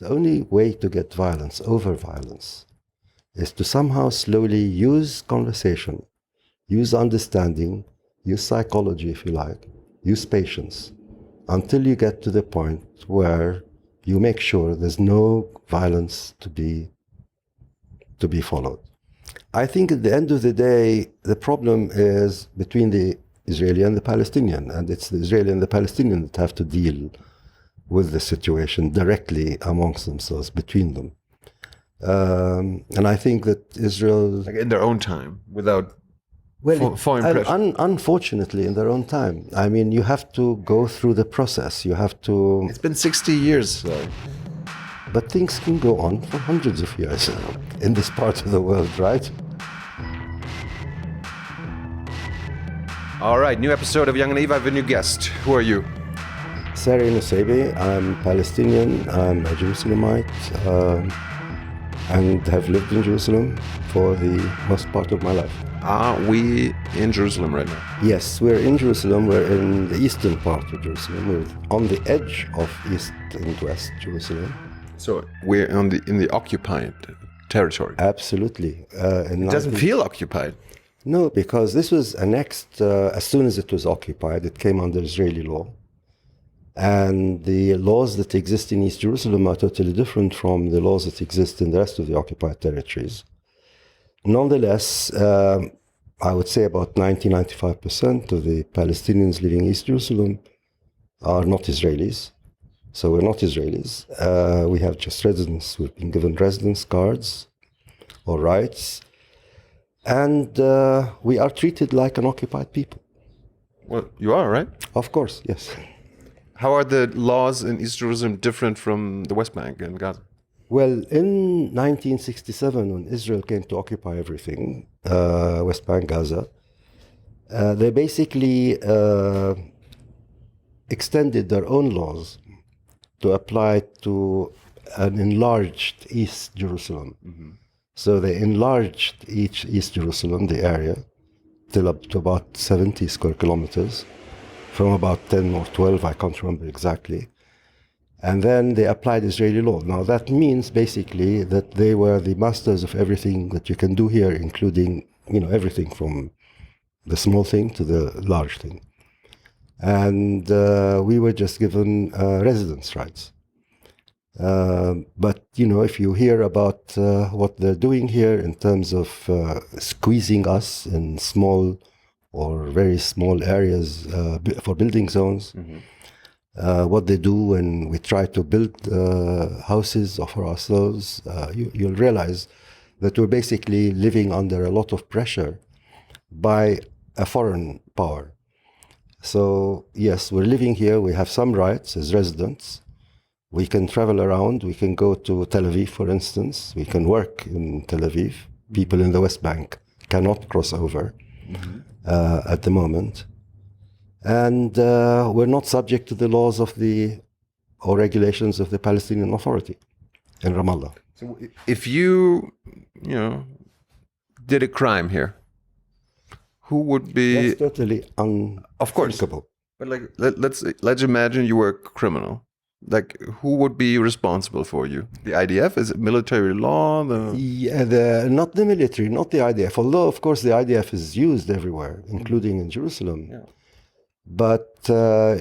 The only way to get violence over violence is to somehow slowly use conversation, use understanding, use psychology, if you like, use patience, until you get to the point where you make sure there's no violence to be followed. I think at the end of the day, the problem is between the Israeli and the Palestinian, and it's the Israeli and the Palestinian that have to deal with the situation directly amongst themselves, between them. And I think that Israel... Like in their own time, without foreign pressure. Unfortunately, in their own time. I mean, you have to go through the process. You have to... It's been 60 years, though. But things can go on for hundreds of years in this part of the world, right? All right, new episode of Jung Naiv. I have a new guest. Who are you? Sari Nusseibeh. I'm Palestinian. I'm a Jerusalemite and have lived in Jerusalem for the most part of my life. Are we in Jerusalem right now? Yes, we're in Jerusalem. We're in the eastern part of Jerusalem. We're on the edge of East and West Jerusalem. So we're in the occupied territory? Absolutely. It doesn't feel occupied. No, because this was annexed as soon as it was occupied. It came under Israeli law. And the laws that exist in East Jerusalem are totally different from the laws that exist in the rest of the occupied territories. Nonetheless, I would say about 90-95% of the Palestinians living in East Jerusalem are not Israelis. So we're not Israelis. We have just residence. We've been given residence cards or rights. And we are treated like an occupied people. Well, you are, right? Of course, yes. How are the laws in East Jerusalem different from the West Bank and Gaza? Well, in 1967, when Israel came to occupy everything, West Bank, Gaza, they basically extended their own laws to apply to an enlarged East Jerusalem. Mm-hmm. So they enlarged East Jerusalem, the area, till up to about 70 square kilometers, from about 10 or 12, I can't remember exactly. And then they applied Israeli law. Now that means basically that they were the masters of everything that you can do here, including, everything from the small thing to the large thing. And we were just given residence rights. But, if you hear about what they're doing here in terms of squeezing us in small or very small areas for building zones, mm-hmm. What they do when we try to build houses for ourselves, you'll realize that we're basically living under a lot of pressure by a foreign power. So, yes, we're living here. We have some rights as residents. We can travel around. We can go to Tel Aviv, for instance. We can work in Tel Aviv. People in the West Bank cannot cross over at the moment. And we're not subject to the laws or regulations of the Palestinian Authority in Ramallah. So if you, did a crime here, who would be... That's totally unthinkable. Of course. But let's imagine you were a criminal. Who would be responsible for you? The IDF? Is it military law? Yeah, not the military, not the IDF. Although, of course, the IDF is used everywhere, including in Jerusalem. Yeah. But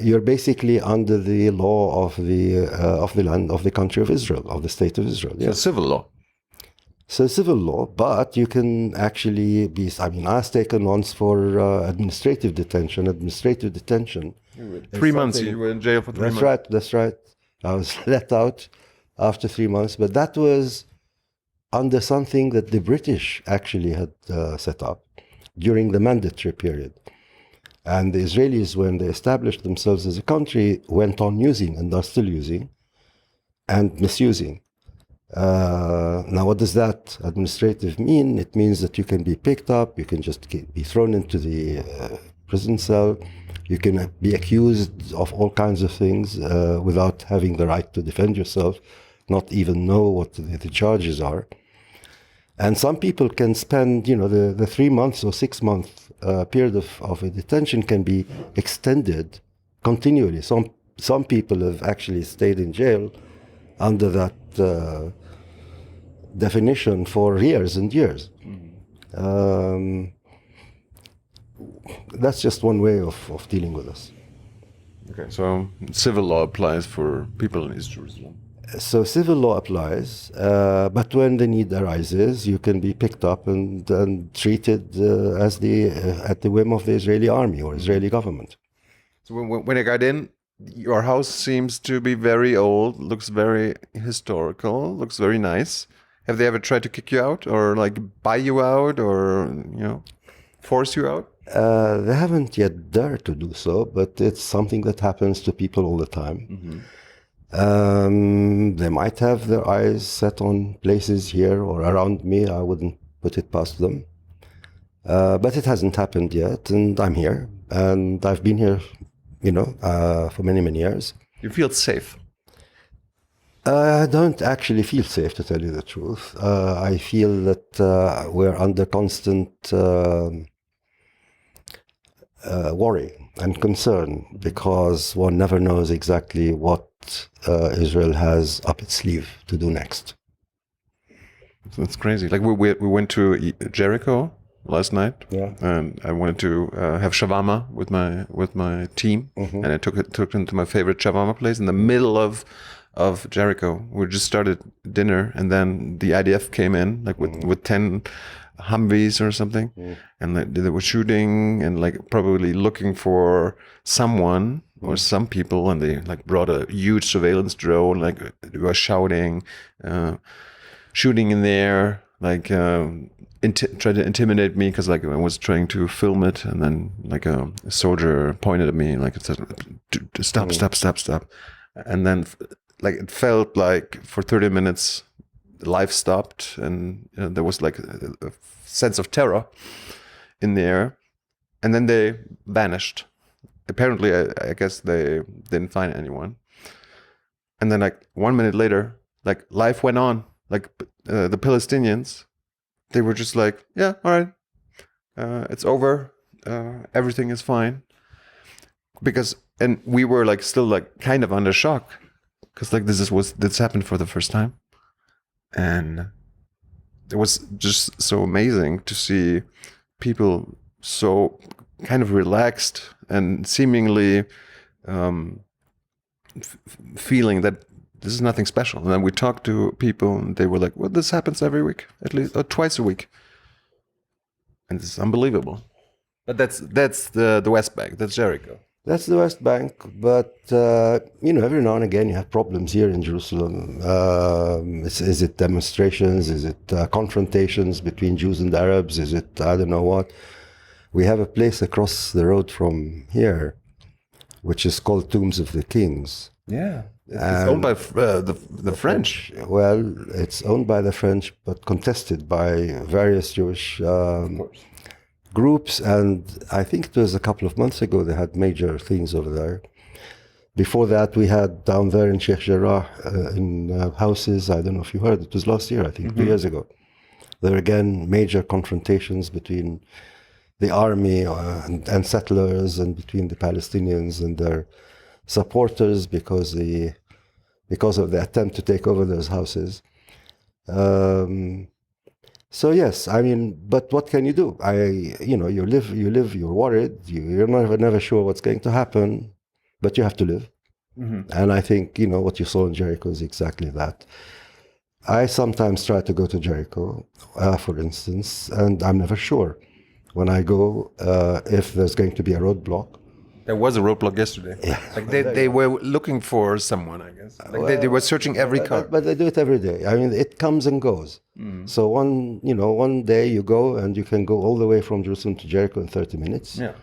you're basically under the law of the land of the country of Israel, of the state of Israel. So civil law. So civil law, but you can actually be... I was taken once for administrative detention. 3 months. You were in jail for 3 months. That's right. I was let out after 3 months, but that was under something that the British actually had set up during the mandatory period. And the Israelis, when they established themselves as a country, went on using, and are still using, and misusing. Now, what does that administrative mean? It means that you can be picked up, you can just be thrown into the prison cell, you can be accused of all kinds of things without having the right to defend yourself, not even know what the charges are. And some people can spend, the 3 months or 6 month period of a detention can be extended continually. Some people have actually stayed in jail under that definition for years and years. That's just one way of dealing with this. Okay, so civil law applies for people in East Jerusalem. So civil law applies, but when the need arises, you can be picked up and treated as at the whim of the Israeli army or Israeli government. So when I got in, your house seems to be very old, looks very historical, looks very nice. Have they ever tried to kick you out or like buy you out or, force you out? They haven't yet dared to do so, but it's something that happens to people all the time. They might have their eyes set on places here or around me. I wouldn't put it past them. But it hasn't happened yet, and I'm here. And I've been here, for many, many years. You feel safe? I don't actually feel safe, to tell you the truth. I feel that we're under constant worry and concern because one never knows exactly what Israel has up its sleeve to do next. That's crazy. Like we went to Jericho last night, and I wanted to have shawarma with my team, and I took them to my favorite shawarma place in the middle of Jericho. We just started dinner, and then the IDF came in with 10 Humvees or something, and they were shooting and probably looking for someone or some people, and they brought a huge surveillance drone, they were shouting, shooting in there, tried to intimidate me because I was trying to film it, and then a soldier pointed at me it said, stop, and then it felt like for 30 minutes life stopped, and there was a sense of terror in the air, and then they vanished. Apparently, I guess they didn't find anyone. And then 1 minute later, life went on. The Palestinians, they were just yeah, all right, it's over, everything is fine. And we were still kind of under shock because this happened for the first time. And it was just so amazing to see people so kind of relaxed and seemingly feeling that this is nothing special. And then we talked to people and they were like, well, this happens every week, at least, or twice a week. And it's unbelievable. But that's the West Bank, that's Jericho. That's the West Bank, but every now and again you have problems here in Jerusalem. Is it demonstrations? Is it confrontations between Jews and Arabs? Is it I don't know what? We have a place across the road from here, which is called Tombs of the Kings. Yeah, it's owned by the French. Well, it's owned by the French, but contested by various Jewish groups, and I think it was a couple of months ago they had major things over there. Before that, we had down there in Sheikh Jarrah in houses, I don't know if you heard, it was last year, I think, 2 years ago. There were again major confrontations between the army and settlers and between the Palestinians and their supporters because of the attempt to take over those houses. So yes, but what can you do? You live, you're worried, you're never sure what's going to happen, but you have to live. And I think, what you saw in Jericho is exactly that. I sometimes try to go to Jericho, for instance, and I'm never sure when I go if there's going to be a roadblock. There was a roadblock yesterday. Yeah. They were looking for someone, I guess. They were searching every car. But they do it every day. It comes and goes. So one day you go and you can go all the way from Jerusalem to Jericho in 30 minutes. Yeah.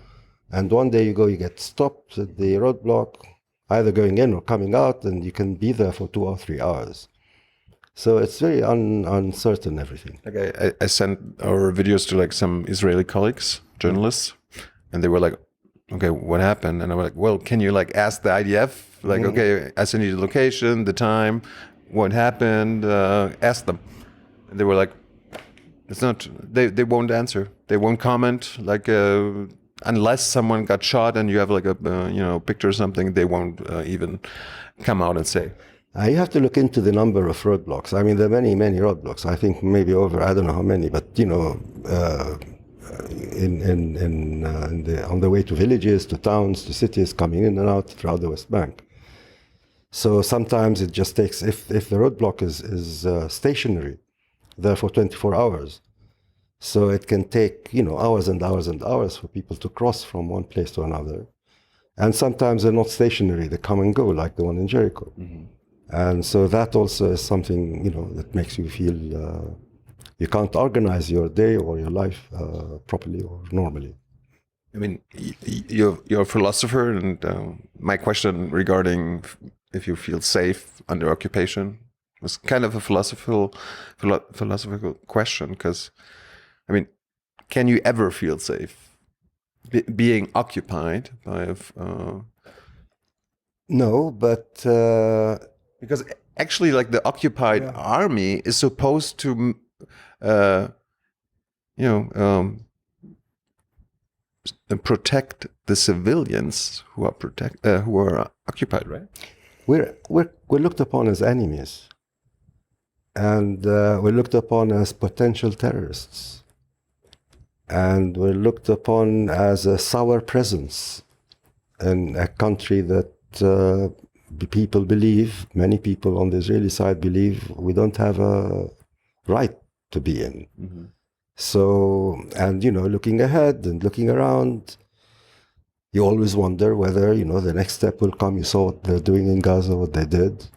And one day you get stopped at the roadblock, either going in or coming out, and you can be there for 2 or 3 hours. So it's very uncertain, everything. I sent our videos to some Israeli colleagues, journalists, and they were like, okay, what happened? And I was like, well, can you ask the IDF? Okay, I send you the location, the time, what happened, ask them. And they were like, it's not, they won't answer. They won't comment. Unless someone got shot and you have a picture or something, they won't even come out and say. You have to look into the number of roadblocks. I mean, there are many, many roadblocks. I think maybe over, I don't know how many, but on the way to villages, to towns, to cities, coming in and out throughout the West Bank. So sometimes it just takes, if the roadblock is stationary, there for 24 hours. So it can take, hours and hours and hours for people to cross from one place to another. And sometimes they're not stationary, they come and go, like the one in Jericho. Mm-hmm. And so that also is something, that makes you feel you can't organize your day or your life properly or normally. I mean, you're a philosopher, and my question regarding if you feel safe under occupation was kind of a philosophical question, because, I mean, can you ever feel safe being occupied by No, but because actually, like, the occupied army is supposed to protect the civilians who are occupied, right? We're looked upon as enemies, and we're looked upon as potential terrorists, and we're looked upon as a sour presence in a country that many people on the Israeli side believe we don't have a right to be in. Mm-hmm. So, and looking ahead and looking around, you always wonder whether, the next step will come. You saw what they're doing in Gaza, what they did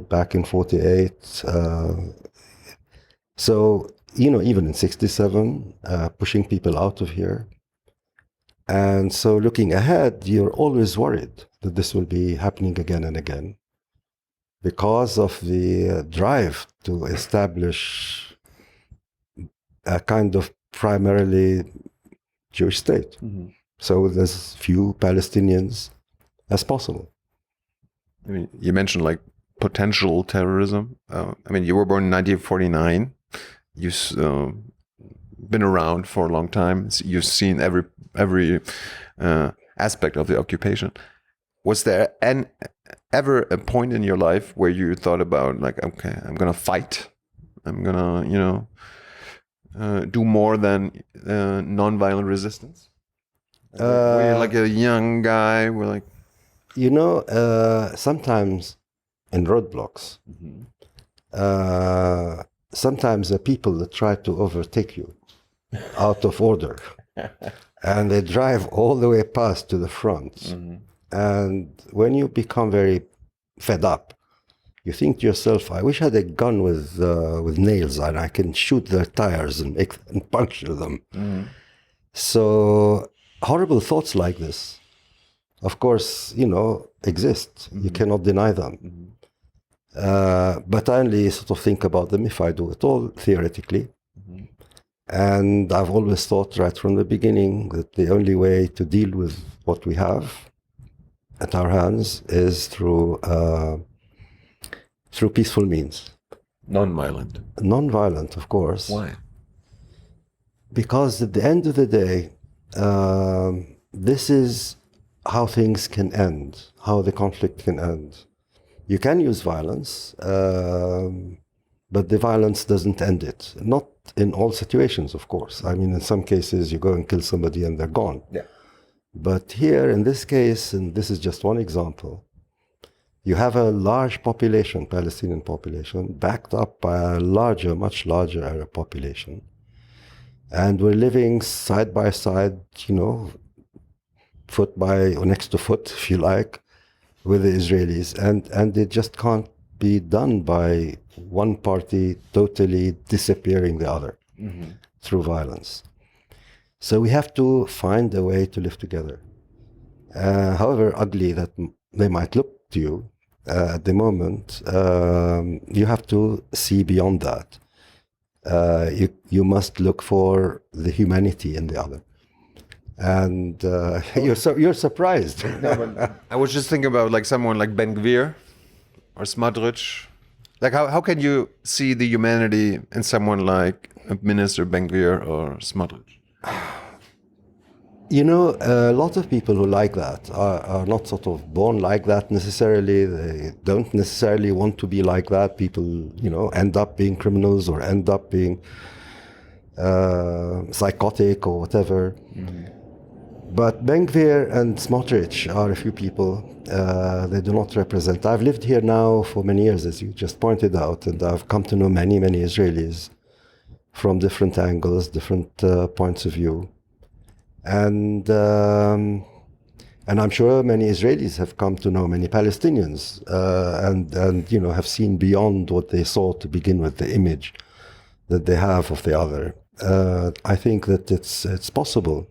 back in 48. So, even in 67, pushing people out of here. And so looking ahead, you're always worried that this will be happening again and again because of the drive to establish a kind of primarily Jewish state. Mm-hmm. So with as few Palestinians as possible. I mean, you mentioned like potential terrorism. I mean, you were born in 1949. You've been around for a long time. You've seen every aspect of the occupation. Was there ever a point in your life where you thought about, like, okay, I'm gonna fight. I'm gonna, do more than nonviolent resistance? Were you like a young guy? We're like, sometimes in roadblocks, mm-hmm. Sometimes the people that try to overtake you out of order, and they drive all the way past to the front. Mm-hmm. And when you become very fed up, you think to yourself, I wish I had a gun with nails and I can shoot their tires and puncture them. Mm-hmm. So horrible thoughts like this, of course, exist. Mm-hmm. You cannot deny them. Mm-hmm. But I only sort of think about them if I do at all, theoretically. Mm-hmm. And I've always thought right from the beginning that the only way to deal with what we have at our hands is through peaceful means. Non-violent, of course. Why? Because at the end of the day, this is how things can end, how the conflict can end. You can use violence, but the violence doesn't end it. Not in all situations, of course. I mean, in some cases, you go and kill somebody and they're gone. Yeah. But here, in this case, and this is just one example, you have a large population, Palestinian population, backed up by a much larger Arab population. And we're living side by side, foot by, or next to foot, if you like, with the Israelis. And it just can't be done by one party totally disappearing the other mm-hmm. through violence. So we have to find a way to live together. However ugly that they might look to you at the moment, you have to see beyond that. You must look for the humanity in the other. And you're surprised. No, but I was just thinking about like someone like Ben-Gvir or Smotrich. Like how can you see the humanity in someone like Minister Ben-Gvir or Smotrich? You know, a lot of people who like that are not sort of born like that necessarily. They don't necessarily want to be like that. People, you know, end up being criminals or end up being psychotic or whatever. But Ben-Gvir and Smotrich are a few people. They do not represent. I've lived here now for many years, as you just pointed out, and I've come to know many, many Israelis from different angles, different points of view. And I'm sure many Israelis have come to know many Palestinians and you know, have seen beyond what they saw to begin with, the image that they have of the other. I think that it's possible.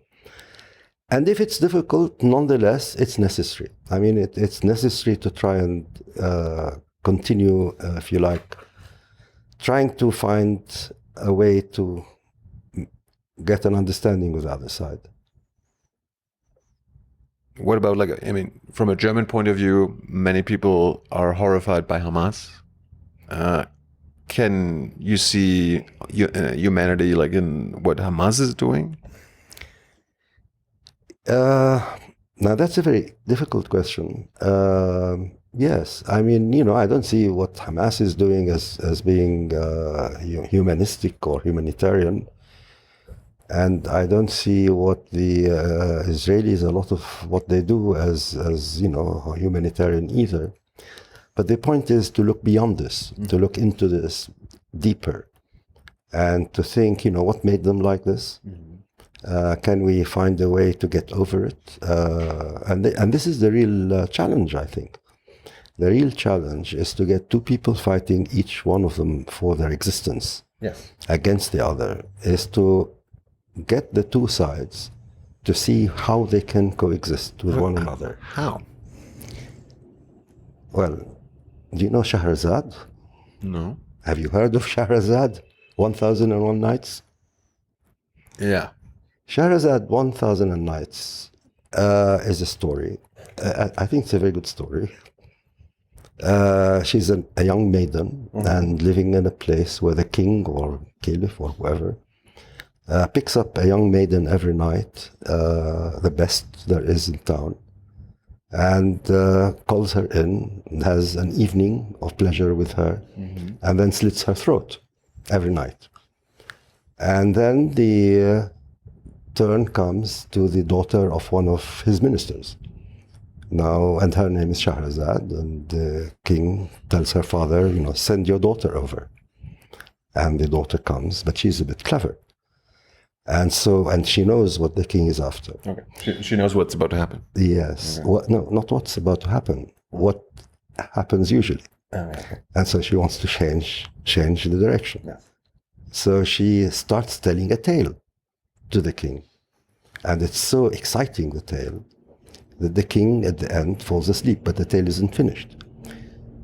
And if it's difficult, nonetheless, it's necessary. I mean, it's necessary to try and continue, if you like, trying to find a way to get an understanding with the other side. What about, like, I mean, from a German point of view, many people are horrified by Hamas. Can you see humanity like in what Hamas is doing? Now that's a very difficult question. Yes, I mean, you know, I don't see what Hamas is doing as being humanistic or humanitarian. And I don't see what the Israelis, a lot of what they do as you know, humanitarian either. But the point is to look beyond this, to look into this deeper, and to think, you know, what made them like this? Can we find a way to get over it? And this is the real challenge, I think. The real challenge is to get two people fighting, each one of them for their existence, against the other, is to get the two sides to see how they can coexist with one another. How? Well, do you know Shahrazad? No. Have you heard of Shahrazad? 1001 Nights? Yeah. Shahrazad 1000 Nights is a story. I think it's a very good story. She's a young maiden and living in a place where the king or caliph or whoever picks up a young maiden every night, the best there is in town, and calls her in, and has an evening of pleasure with her, and then slits her throat every night. And then the turn comes to the daughter of one of his ministers. Now, and her name is Shahrazad, and the king tells her father, you know, send your daughter over. And the daughter comes, but she's a bit clever. And she knows what the king is after. Okay. She knows what's about to happen. Yes. Okay. No, not what's about to happen. What happens usually. Okay. And so she wants to change the direction. Yeah. So she starts telling a tale to the king. And it's so exciting, the tale, that the king at the end falls asleep, but the tale isn't finished.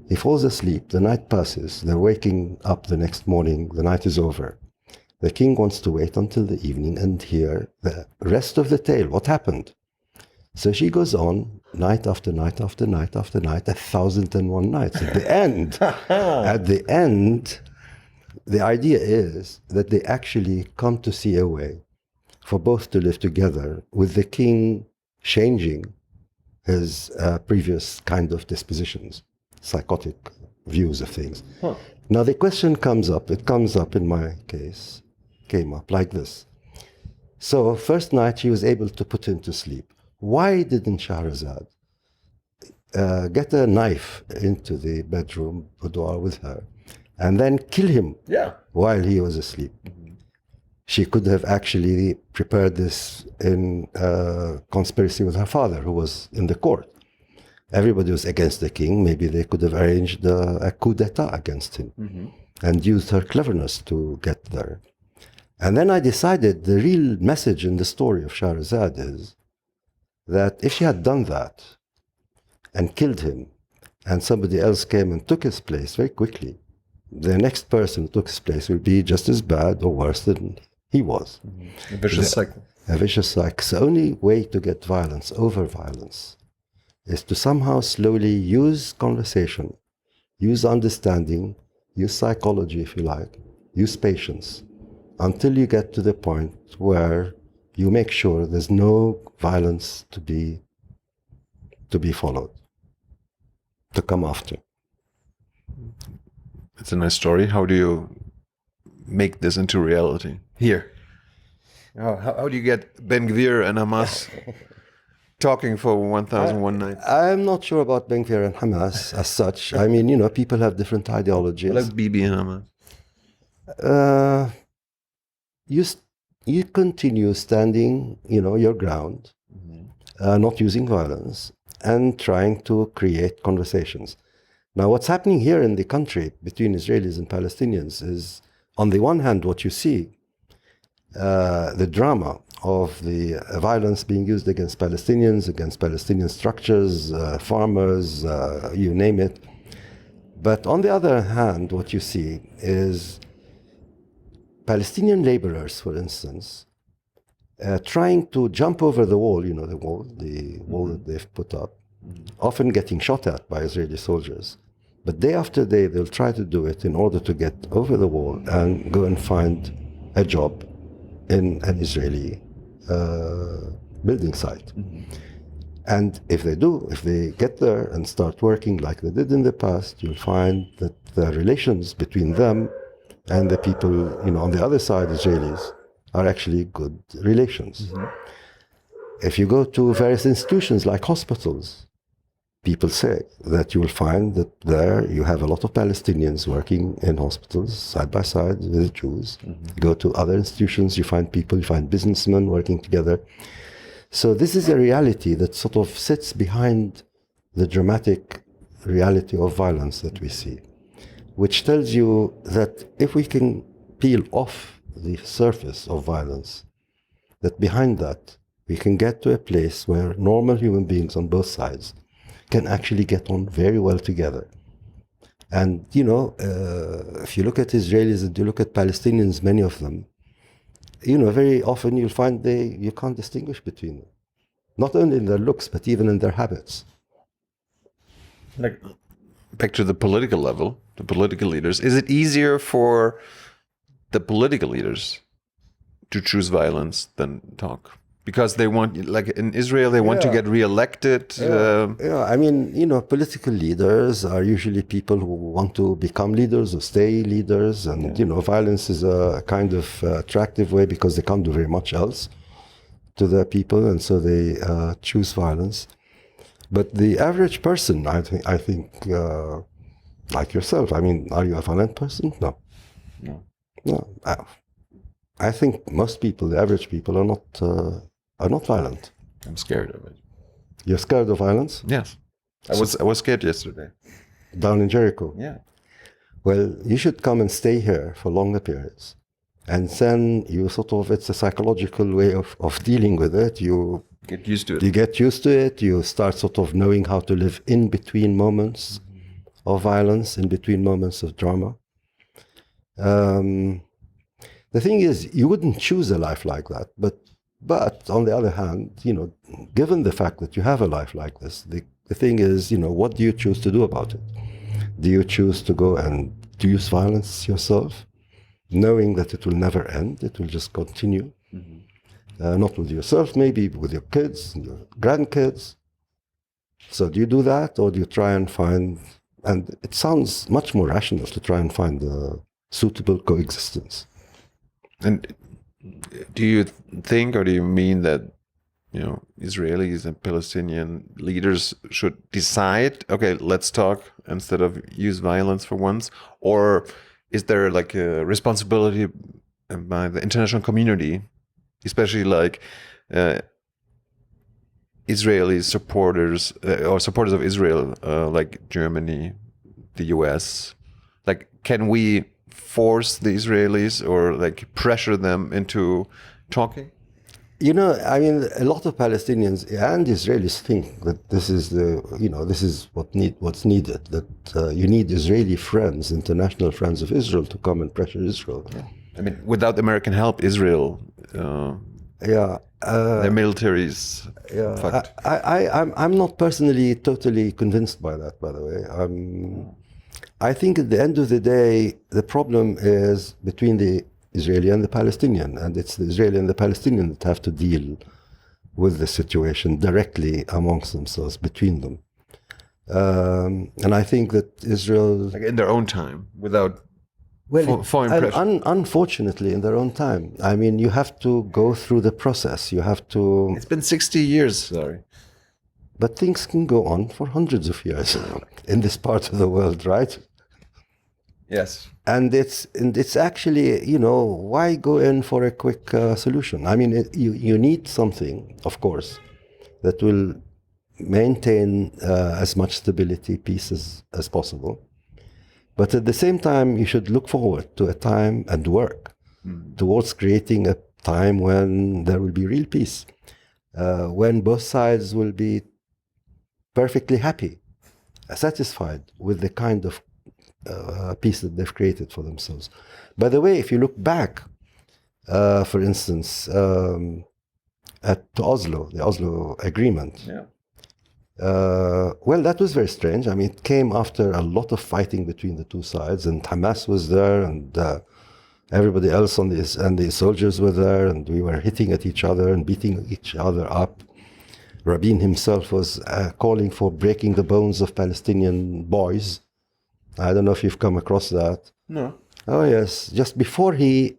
He falls asleep, the night passes, they're waking up the next morning, the night is over. The king wants to wait until the evening and hear the rest of the tale, what happened. So she goes on, night after night after night after night, 1001 nights. At the end, the idea is that they actually come to see a way for both to live together, with the king changing his previous kind of dispositions, psychotic views of things. Now the question comes up, it comes up in my case, came up like this. So first night she was able to put him to sleep. Why didn't Shahrazad get a knife into the bedroom boudoir with her and then kill him while he was asleep? She could have actually prepared this in conspiracy with her father, who was in the court. Everybody was against the king. Maybe they could have arranged a coup d'etat against him and used her cleverness to get there. And then I decided the real message in the story of Shahrazad is that if she had done that and killed him, and somebody else came and took his place very quickly, the next person who took his place would be just as bad or worse than he was. A vicious cycle. A vicious cycle. The only way to get violence over violence is to somehow slowly use conversation, use understanding, use psychology, if you like, use patience, until you get to the point where you make sure there's no violence to be followed, to come after. It's a nice story. How do you make this into reality here? How do you get Ben-Gvir and Hamas talking for 1001 nights? I'm not sure about Ben-Gvir and Hamas as such. I mean, people have different ideologies. Like Bibi and Hamas. You continue standing, your ground, not using violence, and trying to create conversations. Now, what's happening here in the country between Israelis and Palestinians is, on the one hand, what you see, the drama of the violence being used against Palestinians, against Palestinian structures, farmers, you name it. But on the other hand, what you see is Palestinian laborers, for instance, trying to jump over the wall, the wall that they've put up, often getting shot at by Israeli soldiers. But day after day, they'll try to do it in order to get over the wall and go and find a job in an Israeli building site. And if they get there and start working like they did in the past, you'll find that the relations between them and the people, on the other side, Israelis, are actually good relations. If you go to various institutions like hospitals, people say that you will find that there you have a lot of Palestinians working in hospitals side by side with Jews. You go to other institutions, you find businessmen working together. So this is a reality that sort of sits behind the dramatic reality of violence that we see, which tells you that if we can peel off the surface of violence, that behind that we can get to a place where normal human beings on both sides can actually get on very well together. And, if you look at Israelis and you look at Palestinians, many of them, very often you'll find you can't distinguish between them. Not only in their looks, but even in their habits. Like, back to the political level, the political leaders, is it easier for the political leaders to choose violence than talk? Because they want, like in Israel, they want to get re-elected. I mean, political leaders are usually people who want to become leaders or stay leaders. And, violence is a kind of attractive way because they can't do very much else to their people. And so they choose violence. But the average person, I think, like yourself, I mean, are you a violent person? No. I think most people, the average people, are not violent. I'm scared of it. You're scared of violence? Yes. I was scared yesterday. Down in Jericho? Yeah. Well, you should come and stay here for longer periods. And then it's a psychological way of dealing with it. You get used to it. You get used to it. You start sort of knowing how to live in between moments of violence, in between moments of drama. The thing is, you wouldn't choose a life like that. But on the other hand, given the fact that you have a life like this, the thing is, what do you choose to do about it? Do you choose to go and use violence yourself, knowing that it will never end, it will just continue? Not with yourself, maybe with your kids and your grandkids. So do you do that, or do you try and find, and it sounds much more rational to try and find a suitable coexistence. And do you think, or do you mean that, Israelis and Palestinian leaders should decide, okay, let's talk instead of use violence for once? Or is there like a responsibility by the international community, especially like Israeli supporters or supporters of Israel, like Germany, the US? Like, can we force the Israelis or like pressure them into talking? I mean, a lot of Palestinians and Israelis think that this is this is what's needed. That you need Israeli friends, international friends of Israel, to come and pressure Israel. Yeah. I mean, without American help, Israel, their military is fucked. I'm not personally totally convinced by that. By the way, I think at the end of the day, the problem is between the Israeli and the Palestinian, and it's the Israeli and the Palestinian that have to deal with the situation directly amongst themselves, between them. And I think that Israel, like in their own time, without foreign and pressure. unfortunately, in their own time. I mean, you have to go through the process. You have to. It's been 60 years, sorry. But things can go on for hundreds of years in this part of the world, right? Yes. And it's actually, why go in for a quick solution? I mean, you need something, of course, that will maintain as much stability, peace as possible. But at the same time, you should look forward to a time and work towards creating a time when there will be real peace, when both sides will be perfectly happy, satisfied with the kind of peace that they've created for themselves. By the way, if you look back, for instance, at Oslo, the Oslo Agreement, well, that was very strange. I mean, it came after a lot of fighting between the two sides, and Hamas was there, and everybody else and the soldiers were there, and we were hitting at each other and beating each other up. Rabin himself was calling for breaking the bones of Palestinian boys. I don't know if you've come across that. No. Oh yes, just before he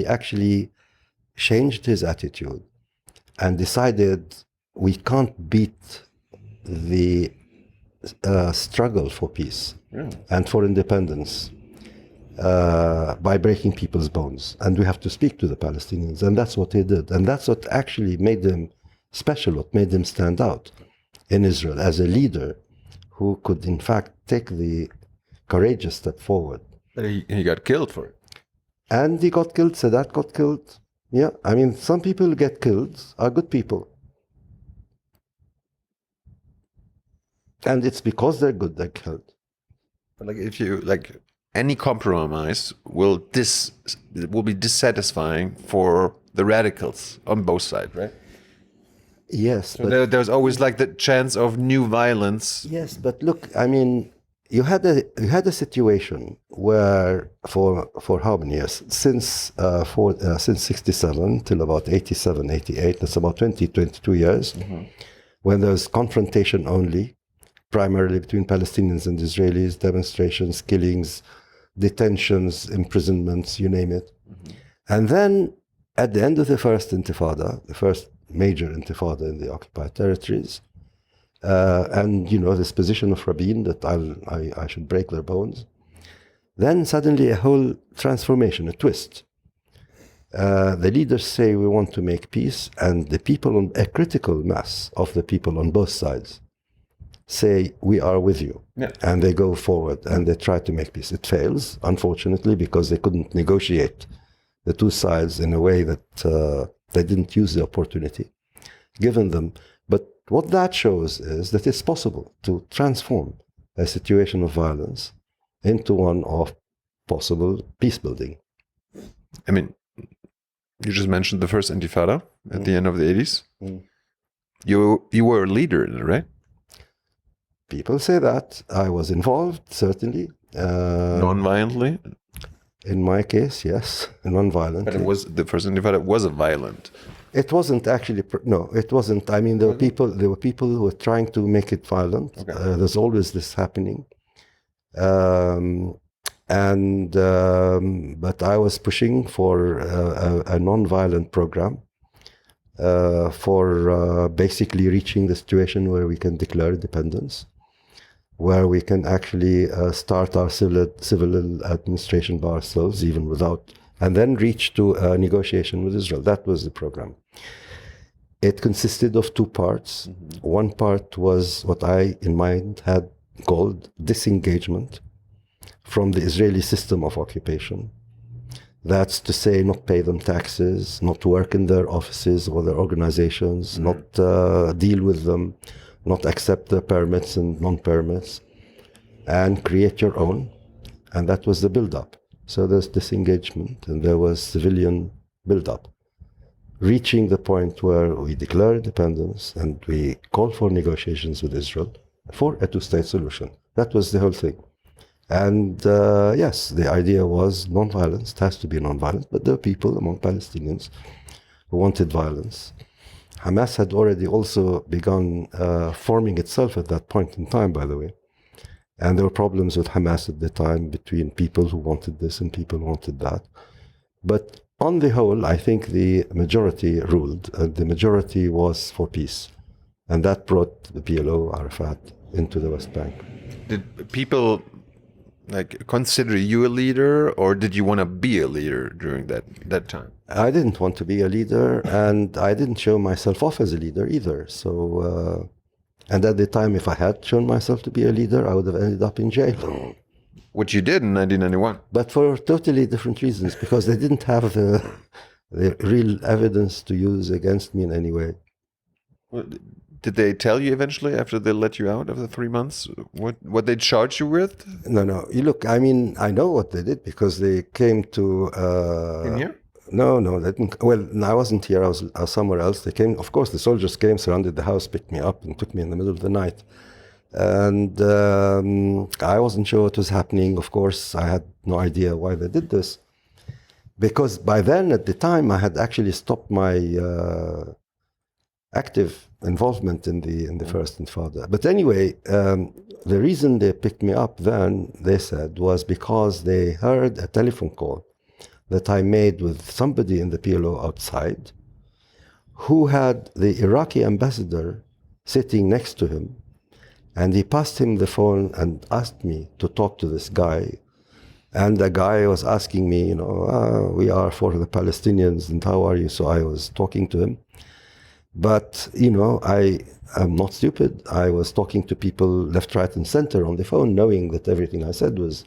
actually changed his attitude and decided we can't beat the struggle for peace and for independence by breaking people's bones, and we have to speak to the Palestinians, and that's what he did, and that's what actually made him special, what made him stand out in Israel as a leader who could in fact take the courageous step forward. He got killed for it. And he got killed, Sadat got killed. Yeah, I mean, some people who get killed are good people. And it's because they're good they're killed. But if you any compromise will be dissatisfying for the radicals on both sides, right? Yes, so but there's always the chance of new violence. Yes, but look, I mean, you had a situation where for how many years since 67 till about 87, 88, that's about 22 years, when there was confrontation only, primarily between Palestinians and Israelis, demonstrations, killings, detentions, imprisonments, you name it. And then at the end of the First Intifada, the first major Intifada in the occupied territories, and this position of Rabin that I should break their bones, then suddenly a whole transformation, a twist. The leaders say we want to make peace, and the people, a critical mass of the people on both sides, say we are with you, and they go forward and they try to make peace. It fails, unfortunately, because they couldn't negotiate the two sides in a way that they didn't use the opportunity given them. But what that shows is that it's possible to transform a situation of violence into one of possible peace building. I mean, you just mentioned the First Intifada at the end of the 80s. You were a leader in it, right? People say that. I was involved, certainly. Non-violently? In my case, yes, non-violently. But the First Intifada was a violent. It wasn't actually. No, it wasn't. I mean, there were people who were trying to make it violent. Okay. There's always this happening, but I was pushing for a non-violent program for basically reaching the situation where we can declare independence, where we can actually start our civil administration by ourselves, even without, and then reach to a negotiation with Israel. That was the program. It consisted of two parts. One part was what I, in mind, had called disengagement from the Israeli system of occupation. That's to say, not pay them taxes, not work in their offices or their organizations, not deal with them, not accept their permits and non-permits, and create your own. And that was the build-up. So there's disengagement, and there was civilian build-up, reaching the point where we declare independence and we call for negotiations with Israel for a two-state solution. That was the whole thing. And yes, the idea was non-violence. It has to be non-violent, but there are people among Palestinians who wanted violence. Hamas had already also begun forming itself at that point in time, by the way. And there were problems with Hamas at the time between people who wanted this and people who wanted that. But on the whole, I think the majority ruled, and the majority was for peace. And that brought the PLO, Arafat, into the West Bank. Did people consider you a leader, or did you want to be a leader during that time? I didn't want to be a leader, and I didn't show myself off as a leader either. So, and at the time, if I had shown myself to be a leader, I would have ended up in jail. Which you did in 1991. But for totally different reasons, because they didn't have the real evidence to use against me in any way. Well, did they tell you eventually, after they let you out after 3 months, what they charged you with? No. You look, I mean, I know what they did, because they came to... In here? No, they didn't. Well, I wasn't here. I was somewhere else. They came, of course, the soldiers came, surrounded the house, picked me up, and took me in the middle of the night. And I wasn't sure what was happening. Of course, I had no idea why they did this. Because by then, at the time, I had actually stopped my active involvement in the First Intifada. But anyway, the reason they picked me up then, they said, was because they heard a telephone call that I made with somebody in the PLO outside, who had the Iraqi ambassador sitting next to him, and he passed him the phone and asked me to talk to this guy. And the guy was asking me, we are for the Palestinians, and how are you? So I was talking to him. But, I am not stupid. I was talking to people left, right, and center on the phone, knowing that everything I said was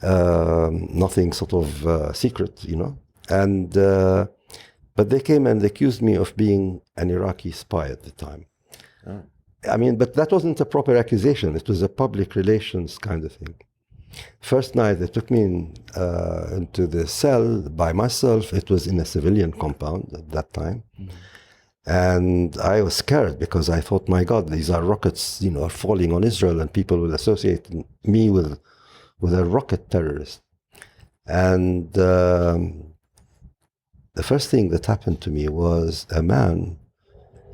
nothing sort of secret, And but they came and accused me of being an Iraqi spy at the time. Oh. I mean, but that wasn't a proper accusation. It was a public relations kind of thing. First night, they took me into the cell by myself. It was in a civilian compound at that time. Mm-hmm. And I was scared, because I thought, my God, these are rockets, are falling on Israel, and people will associate me with a rocket terrorist. And the first thing that happened to me was a man,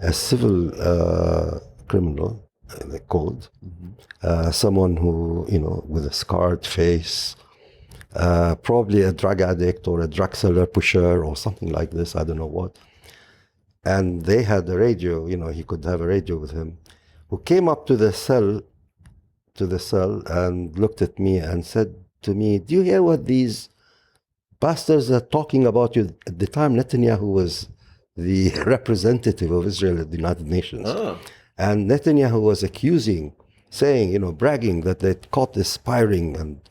a civil criminal, they called, someone who, with a scarred face, probably a drug addict or a drug seller pusher or something like this, I don't know what. And they had a radio, he could have a radio with him, who came up to the cell and looked at me and said to me, do you hear what these bastards are talking about you? At the time, Netanyahu was the representative of Israel at the United Nations. Oh. And Netanyahu was saying, bragging that they'd caught this spying, and,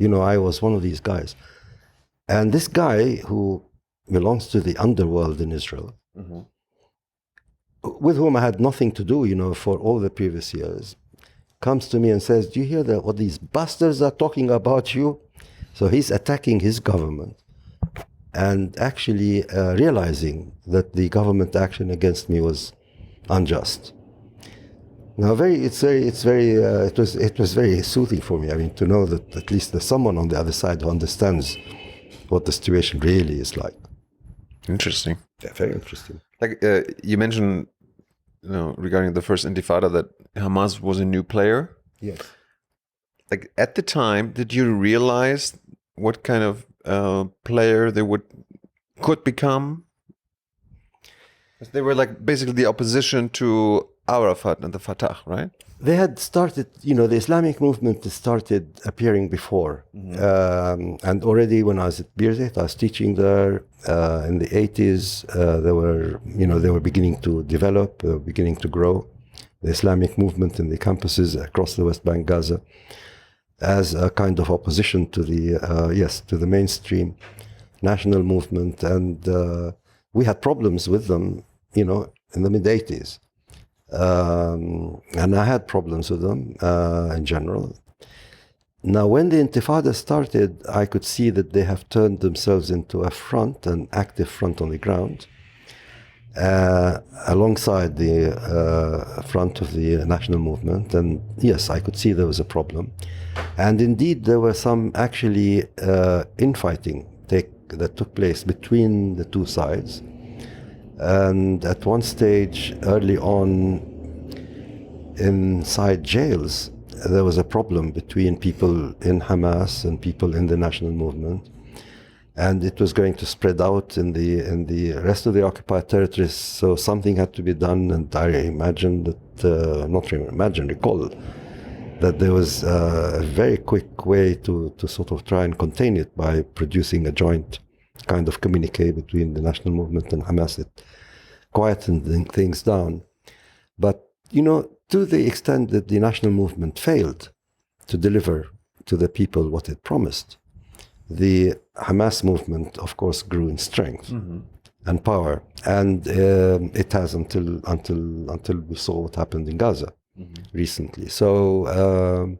I was one of these guys. And this guy, who belongs to the underworld in Israel, mm-hmm. with whom I had nothing to do, for all the previous years, comes to me and says, do you hear what these bastards are talking about you? So he's attacking his government and actually realizing that the government action against me was unjust. Now, it was very soothing for me. I mean, to know that at least there's someone on the other side who understands what the situation really is like. Interesting. Yeah, very interesting. Like you mentioned, regarding the First Intifada, that Hamas was a new player. Yes. Like at the time, did you realize what kind of player they could become? They were like basically the opposition to Arafat and the Fatah, right? They had started, the Islamic movement started appearing before. Mm-hmm. And already when I was at Birzeit, I was teaching there in the 80s. They were beginning to develop, beginning to grow. The Islamic movement in the campuses across the West Bank, Gaza, as a kind of opposition to the mainstream national movement. And we had problems with them, in the mid-80s. And I had problems with them in general. Now, when the Intifada started, I could see that they have turned themselves into an active front on the ground. alongside the front of the national movement. And yes, I could see there was a problem. And indeed, there were some actually infighting that took place between the two sides. And at one stage, early on, inside jails, there was a problem between people in Hamas and people in the national movement. And it was going to spread out in the rest of the occupied territories. So something had to be done. And I imagine that, recall that there was a very quick way to sort of try and contain it by producing a joint kind of communique between the national movement and Hamas that quietened things down. But, to the extent that the national movement failed to deliver to the people what it promised, the Hamas movement, of course, grew in strength and power. And it has until we saw what happened in Gaza recently. So,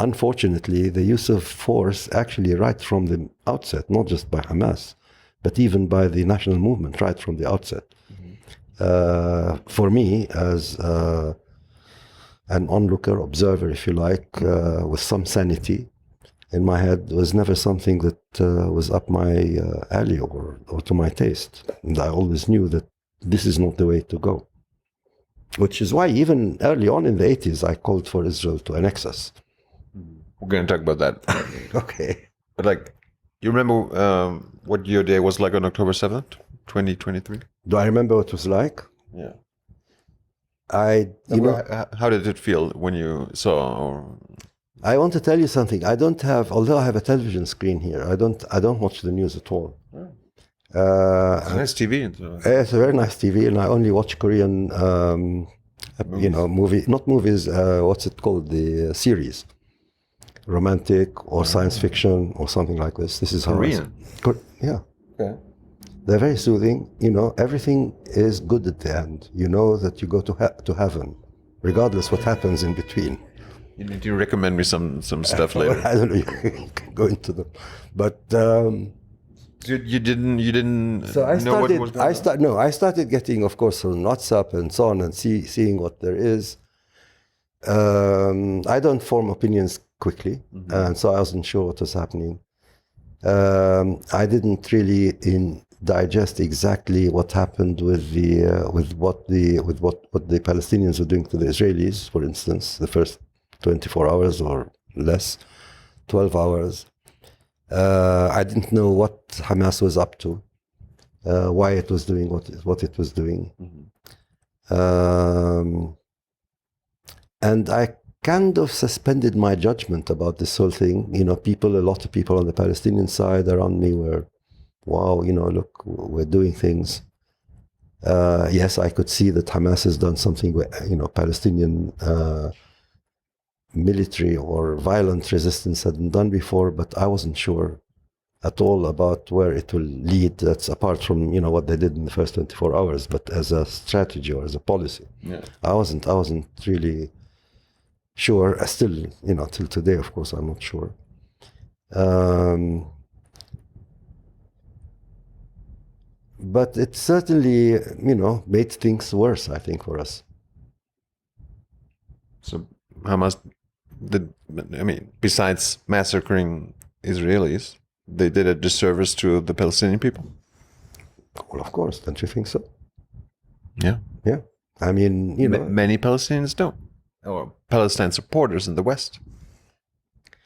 unfortunately, the use of force actually right from the outset, not just by Hamas, but even by the national movement right from the outset. For me, as an onlooker, observer, if you like, with some sanity in my head, was never something that was up my alley or to my taste. And I always knew that this is not the way to go. Which is why even early on in the 80s, I called for Israel to annex us. We're going to talk about that. Okay. But you remember what your day was like on October 7th, 2023? Do I remember what it was like? Yeah. How did it feel when you saw? I want to tell you something. Although I have a television screen here, I don't watch the news at all. Oh. It's a nice TV. It's a very nice TV, and I only watch Korean, not movies. What's it called? The series, romantic or science fiction or something like this. This is how Korean. Yeah. Okay. They're very soothing. Everything is good at the end. You know that you go to heaven, regardless what happens in between. You need to recommend me some stuff later. I don't know. You can go into them, but. You didn't. So I know what was going on? I started getting, of course, on WhatsApp and so on, and seeing what there is. I don't form opinions quickly, and so I wasn't sure what was happening. I didn't really digest exactly what happened with what the Palestinians were doing to the Israelis, for instance, the first 24 hours or less, 12 hours. I didn't know what Hamas was up to, why it was doing what it was doing. And I kind of suspended my judgment about this whole thing. A lot of people on the Palestinian side around me were, wow, look, we're doing things. Yes, I could see that Hamas has done something, Palestinian military or violent resistance hadn't done before, but I wasn't sure at all about where it will lead. That's apart from what they did in the first 24 hours, but as a strategy or as a policy, I wasn't really sure. Still, till today, of course, I'm not sure. But it certainly, made things worse, I think, for us. So Hamas besides massacring Israelis, they did a disservice to the Palestinian people? Well, of course. Don't you think so? Yeah. Yeah. Many Palestinians don't. Or Palestine supporters in the West.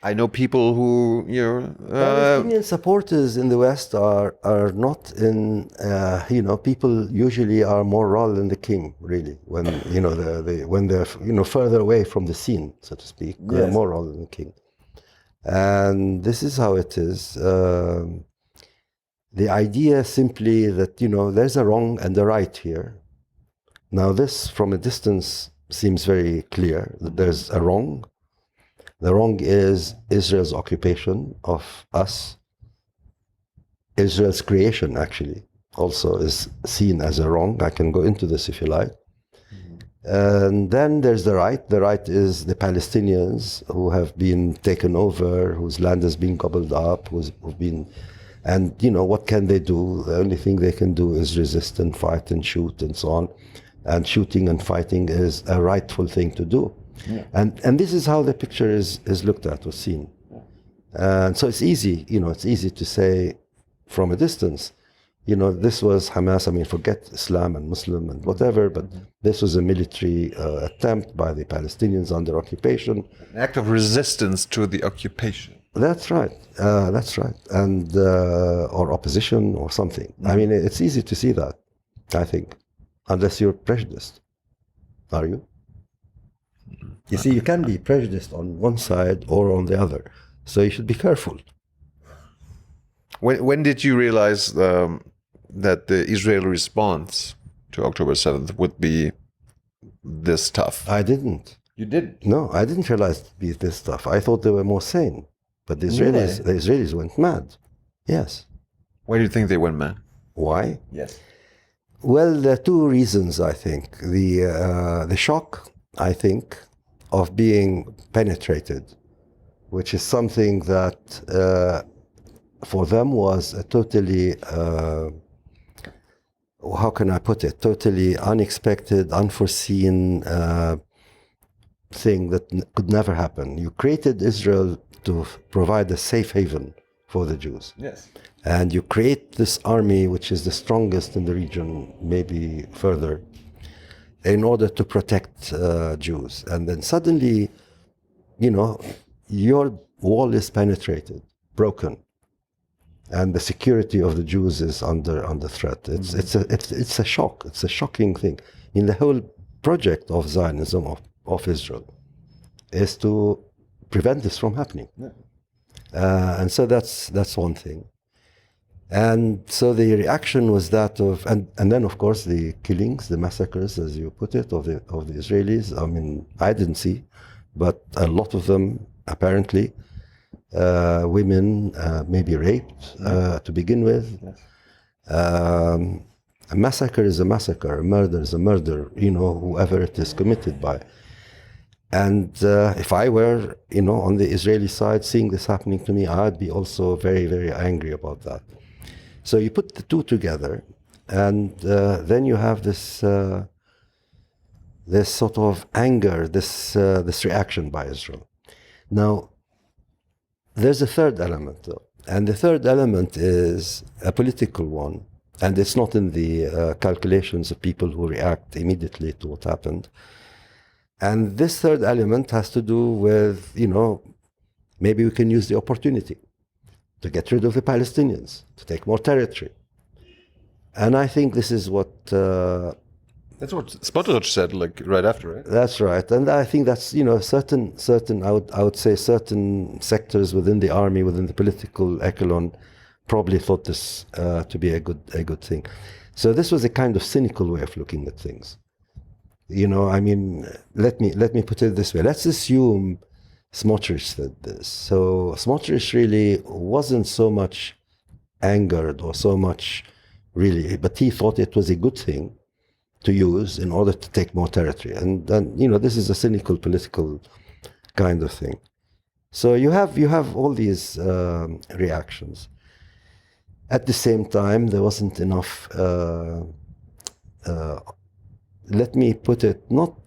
I know people who, Palestinian supporters in the West are not in, people usually are more royal than the king, really, when, when they're, further away from the scene, so to speak. Yes. They're more royal than the king. And this is how it is. The idea simply that, there's a wrong and a right here. Now, this from a distance seems very clear that there's a wrong. The wrong is Israel's occupation of us. Israel's creation, actually, also is seen as a wrong. I can go into this if you like. And then there's the right. The right is the Palestinians who have been taken over, whose land has been gobbled up, who've been And, what can they do? The only thing they can do is resist and fight and shoot and so on. And shooting and fighting is a rightful thing to do. Yeah. And this is how the picture is looked at or seen. Yeah. And so it's easy, it's easy to say from a distance, this was Hamas. I mean, forget Islam and Muslim and whatever, but this was a military attempt by the Palestinians under occupation. An act of resistance to the occupation. That's right. And, or opposition or something. I mean, it's easy to see that, I think, unless you're prejudiced. Are you? You see, you can be prejudiced on one side or on the other. So you should be careful. When did you realize that the Israeli response to October 7th would be this tough? I didn't. You didn't? No, I didn't realize it would be this tough. I thought they were more sane. But the Israelis went mad. Yes. Why do you think they went mad? Why? Yes. Well, there are two reasons, I think. The shock, I think, of being penetrated, which is something that for them was a totally, how can I put it, totally unexpected, unforeseen thing that could never happen. You created Israel to provide a safe haven for the Jews. Yes. And you create this army, which is the strongest in the region, maybe further, in order to protect Jews. And then suddenly, your wall is penetrated, broken, and the security of the Jews is under threat. It's a shock. It's a shocking thing. In the whole project of Zionism of Israel is to prevent this from happening. Yeah. And so that's one thing. And so the reaction was that of, and then of course the killings, the massacres, as you put it, of the Israelis. I mean, I didn't see, but a lot of them apparently, women maybe raped to begin with. Yes. A massacre is a massacre, a murder is a murder, whoever it is committed by. And if I were, on the Israeli side, seeing this happening to me, I'd be also very, very angry about that. So you put the two together, and then you have this sort of anger, this reaction by Israel. Now, there's a third element, though, and the third element is a political one, and it's not in the calculations of people who react immediately to what happened. And this third element has to do with, maybe we can use the opportunity to get rid of the Palestinians, to take more territory. And I think this is what... that's what Smotrich said, right after, right? That's right. And I think that's, certain, I would say certain sectors within the army, within the political echelon, probably thought this to be a good thing. So this was a kind of cynical way of looking at things. I mean, let me put it this way. Let's assume Smotrich said this. So Smotrich really wasn't so much angered or so much really, but he thought it was a good thing to use in order to take more territory. And this is a cynical political kind of thing. So you have all these reactions. At the same time, there wasn't enough, let me put it, not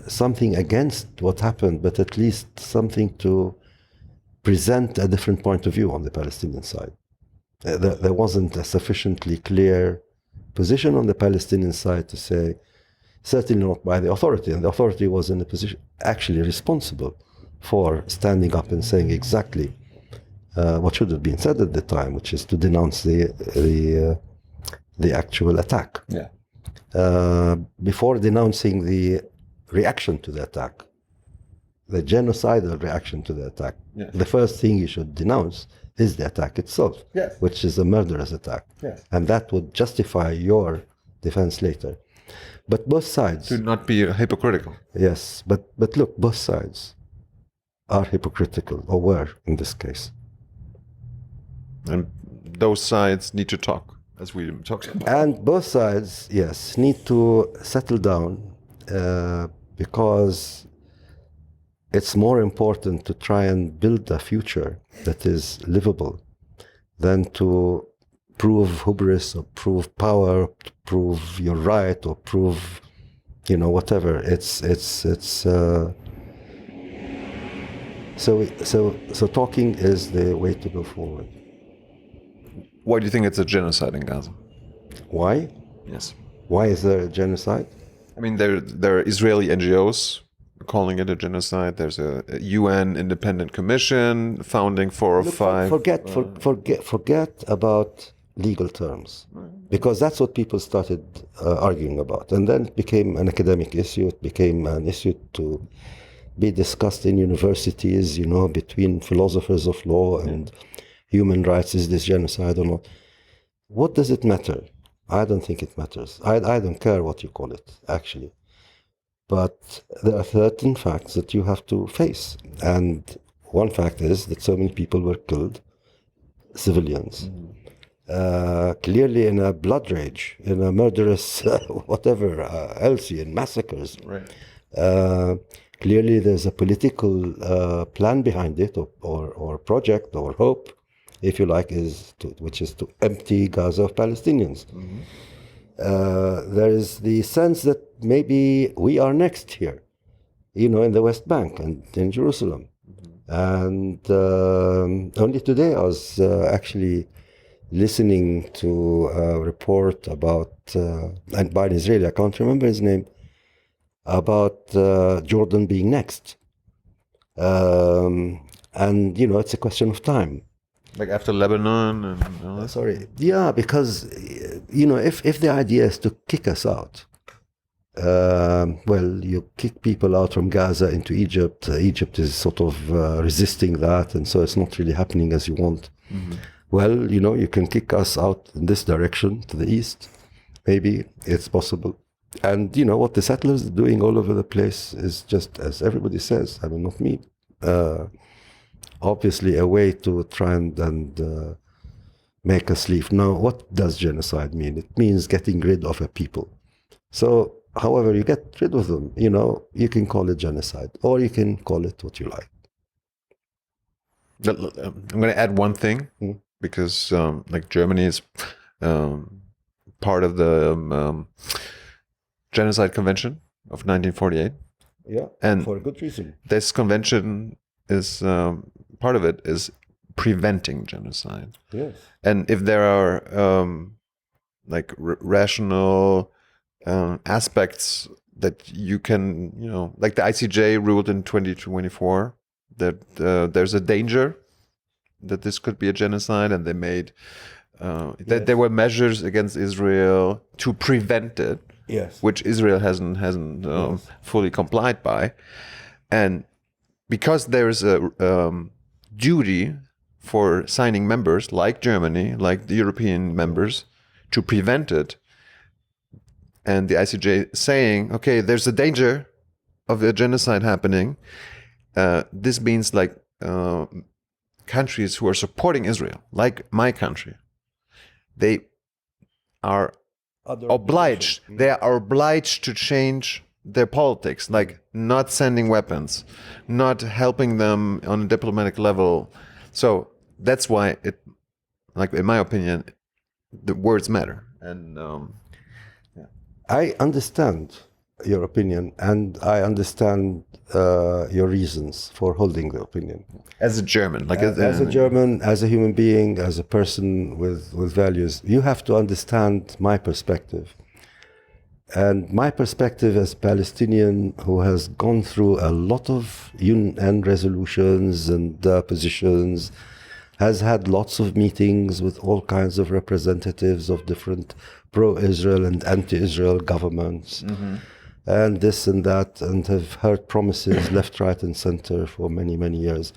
something against what happened, but at least something to present a different point of view on the Palestinian side. There wasn't a sufficiently clear position on the Palestinian side to say, certainly not by the authority, and the authority was in a position actually responsible for standing up and saying exactly what should have been said at the time, which is to denounce the actual attack. Yeah. Before denouncing the reaction to the attack, the genocidal reaction to the attack, yes. The first thing you should denounce is the attack itself, yes. Which is a murderous attack. Yes. And that would justify your defense later. But both sides... To not be hypocritical. Yes, but look, both sides are hypocritical, or were in this case. And those sides need to talk, as we talked about. And both sides, yes, need to settle down because it's more important to try and build a future that is livable than to prove hubris or prove power, to prove you're right or prove, whatever. So talking is the way to go forward. Why do you think it's a genocide in Gaza? Why? Yes. Why is there a genocide? I mean, there are Israeli NGOs calling it a genocide. There's a UN independent commission founding 4 or 5. Forget about legal terms, because that's what people started arguing about, and then it became an academic issue. It became an issue to be discussed in universities, between philosophers of law and human rights. Is this genocide or not? What does it matter? I don't think it matters. I don't care what you call it, actually. But there are certain facts that you have to face. And one fact is that so many people were killed, civilians, clearly in a blood rage, in a murderous, whatever else, in massacres. Right. Clearly there's a political plan behind it, or project, or hope, if you like, which is to empty Gaza of Palestinians. There is the sense that maybe we are next here, in the West Bank and in Jerusalem. And only today I was actually listening to a report about, and by an Israeli, I can't remember his name, about Jordan being next. And, it's a question of time. Like after Lebanon and all that? Sorry. Yeah, because, if the idea is to kick us out, you kick people out from Gaza into Egypt. Egypt is sort of resisting that, and so it's not really happening as you want. Well, you can kick us out in this direction, to the east. Maybe it's possible. And, what the settlers are doing all over the place is just, as everybody says, I mean, not me, obviously a way to try and make us leave. Now, what does genocide mean? It means getting rid of a people. So, however you get rid of them, you can call it genocide, or you can call it what you like. I'm going to add one thing, because Germany is part of the Genocide Convention of 1948. Yeah, and for a good reason. This convention is part of it is preventing genocide. Yes. And if there are rational aspects that you can, like the ICJ ruled in 2024 that there's a danger that this could be a genocide, and they made that there were measures against Israel to prevent it. Yes. Which Israel hasn't fully complied by, and because there is a duty for signing members like Germany, like the European members, to prevent it, and the ICJ saying, okay, there's a danger of a genocide happening. This means countries who are supporting Israel, like my country, they are obliged. They are obliged to change their politics, like not sending weapons, not helping them on a diplomatic level. So that's why it, in my opinion, the words matter. And I understand your opinion, and I understand your reasons for holding the opinion. As a German, as a German, as a human being, as a person with values, you have to understand my perspective. And my perspective as a Palestinian who has gone through a lot of UN resolutions and positions, has had lots of meetings with all kinds of representatives of different pro-Israel and anti-Israel governments, and this and that, and have heard promises left, right, and center for many, many years.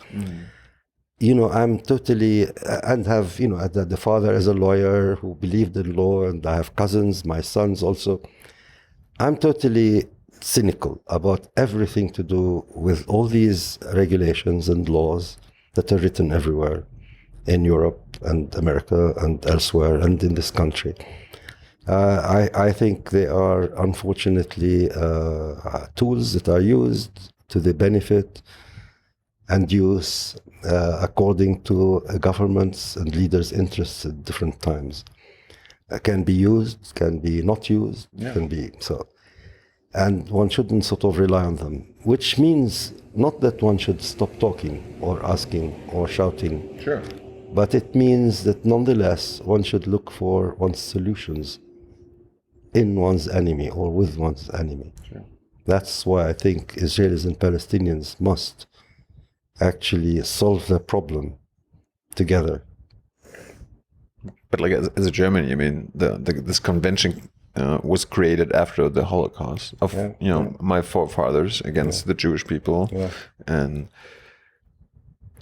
I'm totally, and have, the father as a lawyer who believed in law, and I have cousins, my sons also. I'm totally cynical about everything to do with all these regulations and laws that are written everywhere in Europe and America and elsewhere and in this country. I think they are, unfortunately, tools that are used to the benefit and use according to governments and leaders' interests at different times. Can be used, can be not used, can be so. And one shouldn't sort of rely on them, which means not that one should stop talking or asking or shouting. Sure. But it means that nonetheless, one should look for one's solutions in one's enemy or with one's enemy. Sure. That's why I think Israelis and Palestinians must actually solve the problem together. But like as a German, I mean, this convention was created after the Holocaust of my forefathers against the Jewish people, and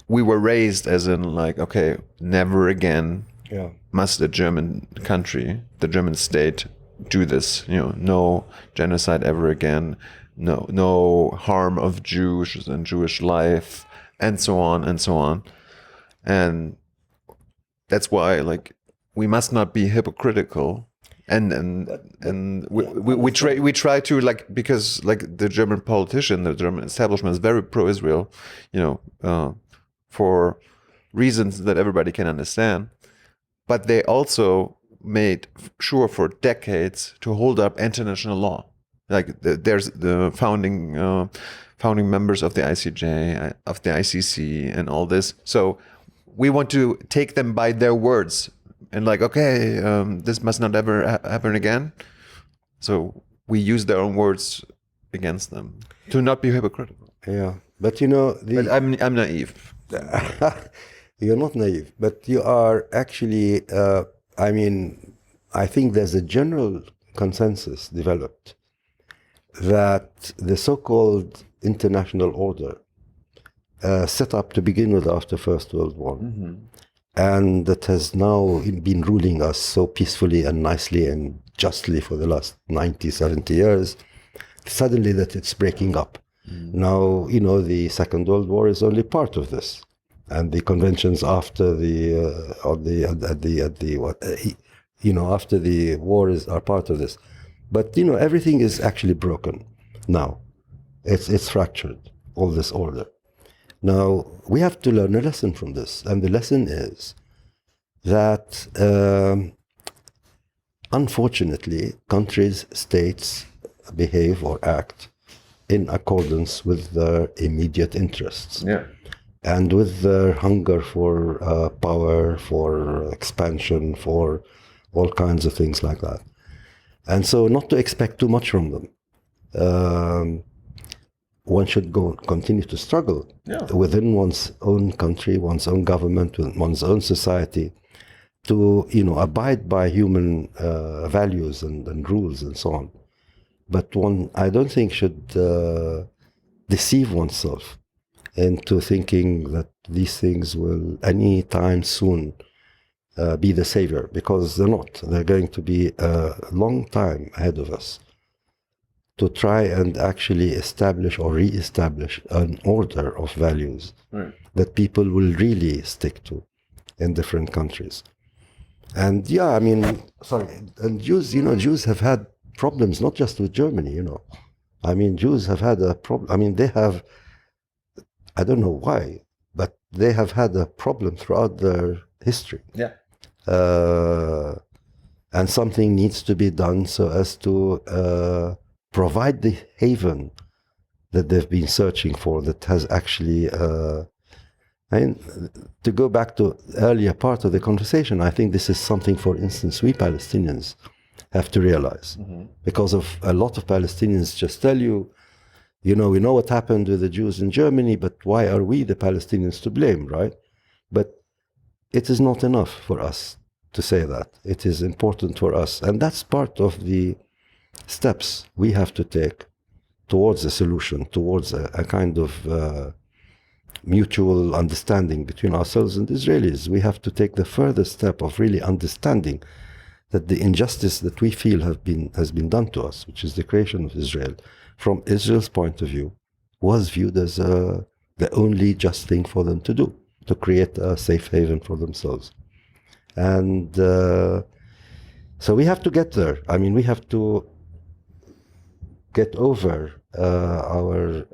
we were raised as in like, okay, never again must the German country, the German state, do this. No genocide ever again. No harm of Jews and Jewish life, and so on and so on. And that's why, like, we must not be hypocritical, and we try to, like, because like the German politician, the German establishment is very pro-Israel, for reasons that everybody can understand, but they also made sure for decades to hold up international law. Like there's the founding members of the ICJ, of the ICC, and all this. So we want to take them by their words and like, okay, this must not ever happen again. So we use their own words against them to not be hypocritical. Yeah, but but I'm naive. You're not naive, but you are actually. I think there's a general consensus developed that the so-called international order set up to begin with after First World War, and that has now been ruling us so peacefully and nicely and justly for the last 90, 70 years, suddenly that it's breaking up. Now, the Second World War is only part of this, and the conventions after after the war are part of this. But everything is actually broken now. It's fractured, all this order. Now we have to learn a lesson from this, and the lesson is that unfortunately countries, states behave or act in accordance with their immediate interests. And with their hunger for power, for expansion, for all kinds of things like that. And so not to expect too much from them. One should continue to struggle within one's own country, one's own government, one's own society, to abide by human values and rules and so on. But one, I don't think, should deceive oneself into thinking that these things will any time soon be the savior, because they're not. They're going to be a long time ahead of us to try and actually establish or re-establish an order of values that people will really stick to in different countries. And and Jews have had problems not just with Germany, Jews have had a problem. They have, I don't know why, but they have had a problem throughout their history. And something needs to be done so as to provide the haven that they've been searching for, that has actually, to go back to earlier part of the conversation, I think this is something, for instance, we Palestinians have to realize, because of a lot of Palestinians just tell you, we know what happened with the Jews in Germany, but why are we, the Palestinians, to blame, right? But it is not enough for us to say that. It is important for us. And that's part of the steps we have to take towards a solution, towards a kind of mutual understanding between ourselves and Israelis. We have to take the further step of really understanding that the injustice that we feel has been done to us, which is the creation of Israel, from Israel's point of view, was viewed as the only just thing for them to do, to create a safe haven for themselves. And so we have to get there. We have to get over our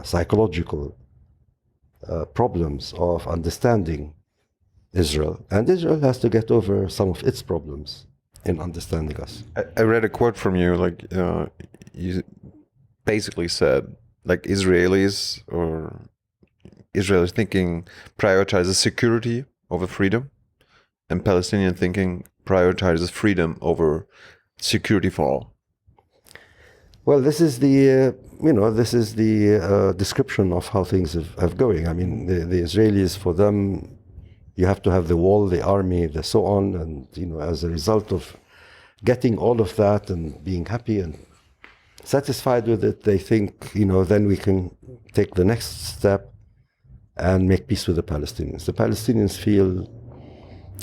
psychological problems of understanding Israel, and Israel has to get over some of its problems in understanding us. I read a quote from you, like you basically said, like Israelis thinking prioritizes security over freedom, and Palestinian thinking prioritizes freedom over security for all. Well, this is the description of how things have going. I mean, the Israelis, for them, you have to have the wall, the army, the so on, and as a result of getting all of that and being happy and satisfied with it, they think, then we can take the next step and make peace with the Palestinians. The Palestinians feel,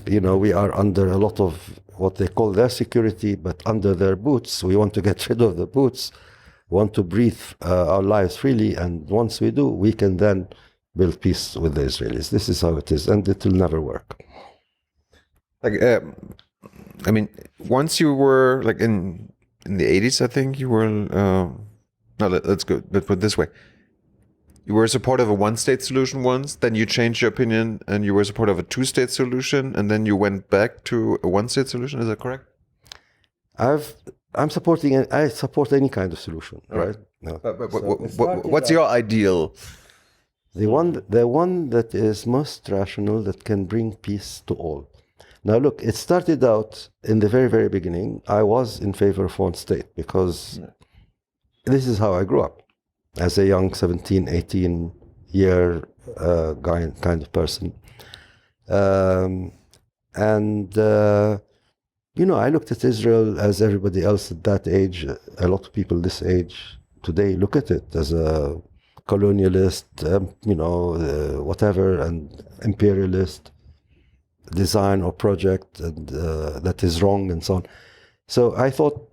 we are under a lot of what they call their security, but under their boots. We want to get rid of the boots, want to breathe our lives freely, and once we do, we can then build peace with the Israelis. This is how it is, and it will never work. Like, I mean, once you were like in the 80s, I think you were. No, let's go. Let's put it this way: you were a supporter of a one-state solution once, then you changed your opinion, and you were a supporter of a two-state solution, and then you went back to a one-state solution. Is that correct? I support any kind of solution, right? No. What's your ideal? The one that is most rational, that can bring peace to all. Now, look, it started out in the very, very beginning. I was in favor of one state because this is how I grew up as a young 17, 18-year guy, kind of person. I looked at Israel as everybody else at that age. A lot of people this age today look at it as a colonialist, whatever, and imperialist design or project, and that is wrong and so on. So I thought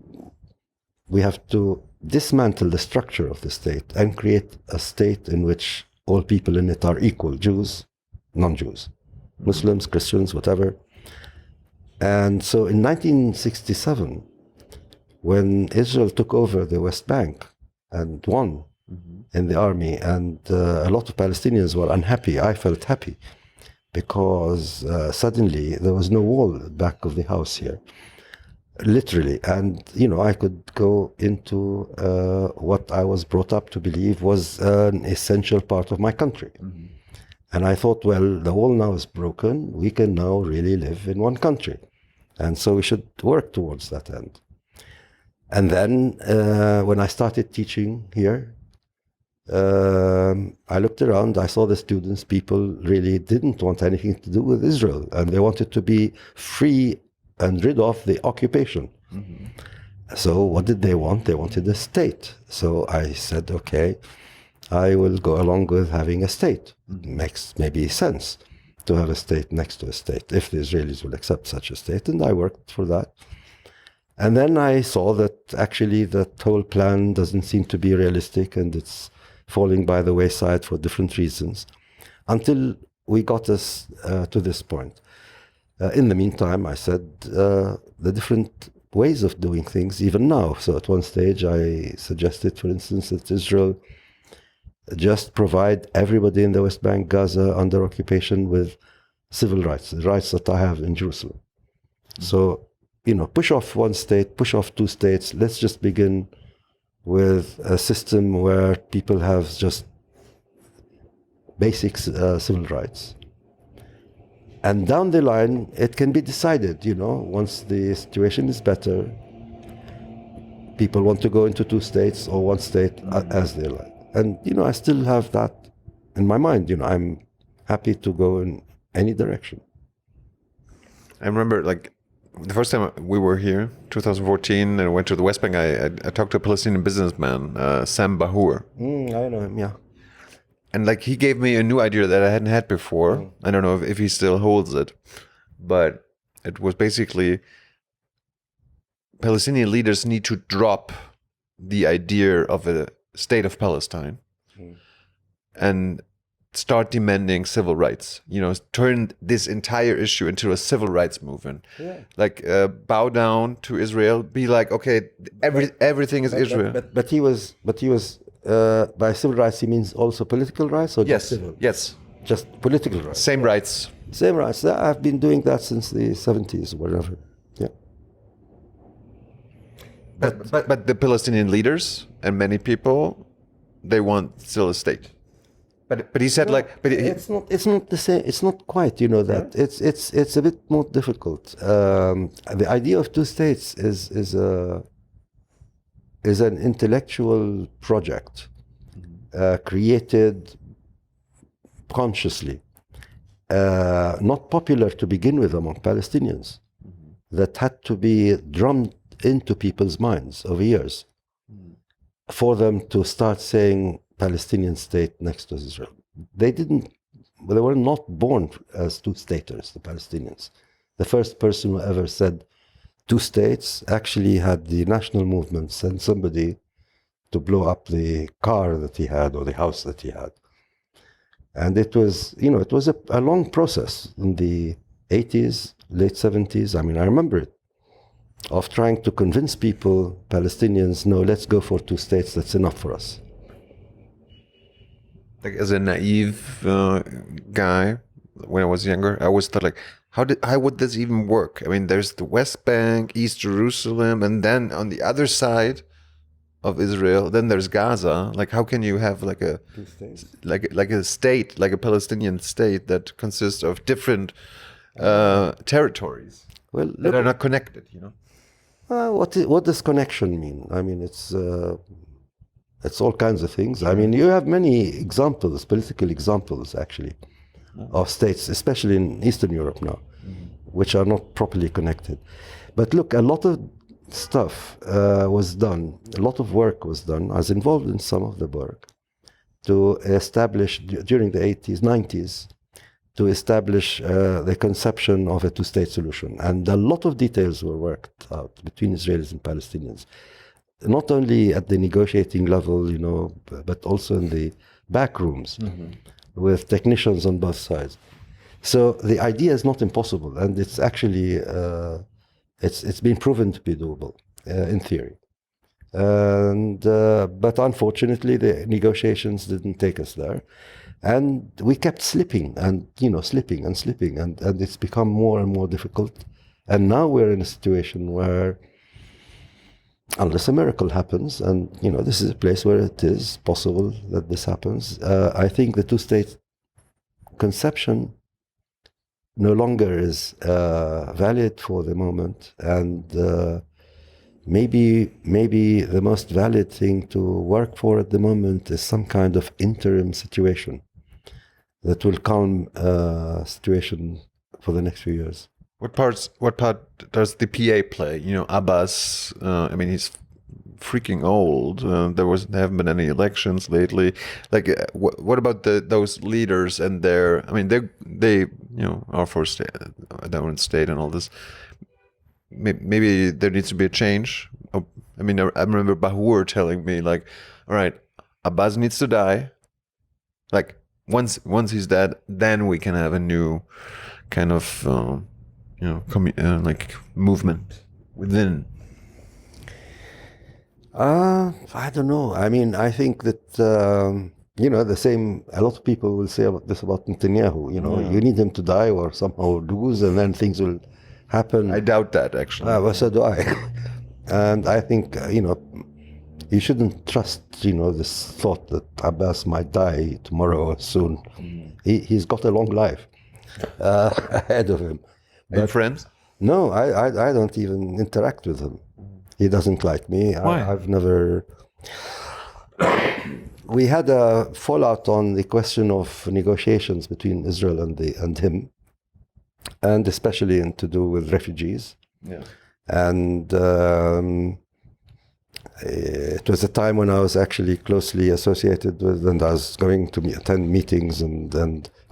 we have to dismantle the structure of the state and create a state in which all people in it are equal, Jews, non-Jews, Muslims, Christians, whatever. And so in 1967, when Israel took over the West Bank and won in the army, and a lot of Palestinians were unhappy, I felt happy, because suddenly there was no wall back of the house here, literally. And, I could go into what I was brought up to believe was an essential part of my country. And I thought, well, the wall now is broken. We can now really live in one country. And so we should work towards that end. And then when I started teaching here, I looked around, I saw the students, people really didn't want anything to do with Israel, and they wanted to be free and rid of the occupation. So what did they want? They wanted a state. So I said, okay, I will go along with having a state. Makes maybe sense to have a state next to a state, if the Israelis will accept such a state, and I worked for that. And then I saw that actually that whole plan doesn't seem to be realistic, and it's falling by the wayside for different reasons, until we got us to this point. In the meantime, I said the different ways of doing things, even now. So at one stage, I suggested, for instance, that Israel just provide everybody in the West Bank, Gaza, under occupation with civil rights, the rights that I have in Jerusalem. So, push off one state, push off two states. Let's just begin with a system where people have just basic civil rights. And down the line, it can be decided, once the situation is better, people want to go into two states or one state as they like. And, I still have that in my mind. I'm happy to go in any direction. I remember, the first time we were here, 2014, and I went to the West Bank, I talked to a Palestinian businessman, Sam Bahour. I know him, yeah. And he gave me a new idea that I hadn't had before. I don't know if he still holds it, but it was basically Palestinian leaders need to drop the idea of a state of Palestine and start demanding civil rights. Turn this entire issue into a civil rights movement. Yeah. Bow down to Israel. Be like, okay, everything is Israel. But he was By civil rights, he means also political rights, or just civil? Yes. Just political rights. Same rights. Same rights. I've been doing that since the 70s, whatever. Yeah. But the Palestinian leaders and many people, they want still a state. But he said it's not the same. It's not quite, that. Yeah. It's a bit more difficult. The idea of two states is an intellectual project created consciously, not popular to begin with among Palestinians, that had to be drummed into people's minds over years for them to start saying Palestinian state next to Israel. They were not born as two-staters, the Palestinians. The first person who ever said two states actually had the national movement send somebody to blow up the car that he had or the house that he had. And it was, it was a long process in the 80s, late 70s. I mean, I remember it, of trying to convince people, Palestinians, no, let's go for two states, that's enough for us. Like, as a naive guy, when I was younger, I always thought, how would this even work? I mean, there's the West Bank, East Jerusalem, and then on the other side of Israel, then there's Gaza. Like, how can you have like a state, like a Palestinian state that consists of different territories that are not connected? What does connection mean? I mean, it's all kinds of things. I mean, you have many examples, political examples, actually, of states, especially in Eastern Europe now, which are not properly connected. But look, a lot of stuff was done, a lot of work was done. I was involved in some of the work to establish, during the 80s, 90s, to establish the conception of a two-state solution. And a lot of details were worked out between Israelis and Palestinians, not only at the negotiating level, but also in the back rooms with technicians on both sides. So the idea is not impossible, and it's actually it's been proven to be doable in theory. And but unfortunately, the negotiations didn't take us there, and we kept slipping and slipping, and it's become more and more difficult. And now we're in a situation where, unless a miracle happens, and this is a place where it is possible that this happens, I think the two-state conception no longer is valid for the moment, and maybe the most valid thing to work for at the moment is some kind of interim situation that will calm situation for the next few years. What part does the PA play? Abbas, I mean, he's freaking old. There haven't been any elections lately. Like, what about those leaders and their? I mean, they are for their own state and all this. Maybe there needs to be a change. I mean, I remember Bahur telling me, like, all right, Abbas needs to die. Like, once he's dead, then we can have a new kind of like movement within. I don't know. I mean, I think that the same. A lot of people will say this about Netanyahu. You need him to die or somehow lose, and then things will happen. I doubt that, actually. Well, so do I. And I think you shouldn't trust this thought that Abbas might die tomorrow or soon. He's got a long life ahead of him. Are you friends? No, I don't even interact with him. He doesn't like me. Why? I've never. We had a fallout on the question of negotiations between Israel and him, and especially to do with refugees. Yeah. And it was a time when I was actually closely associated with, and I was going to attend meetings, and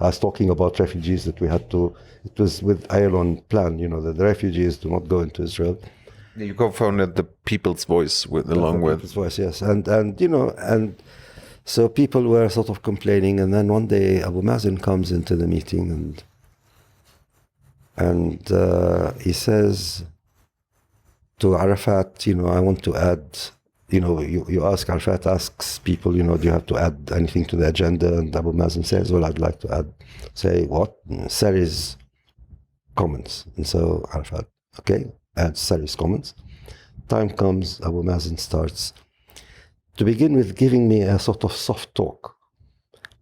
I was talking about refugees that we had to. It was with Iron Plan, that the refugees do not go into Israel. You co-founded the People's Voice along with People's Voice, yes, and so people were sort of complaining, and then one day Abu Mazen comes into the meeting, and he says to Arafat, I want to add, you ask, Arafat asks people, do you have to add anything to the agenda? And Abu Mazen says, well, I'd like to say what? Sari's comments. And so Arafat, okay, adds Sari's comments. Time comes, Abu Mazen starts, to begin with, giving me a sort of soft talk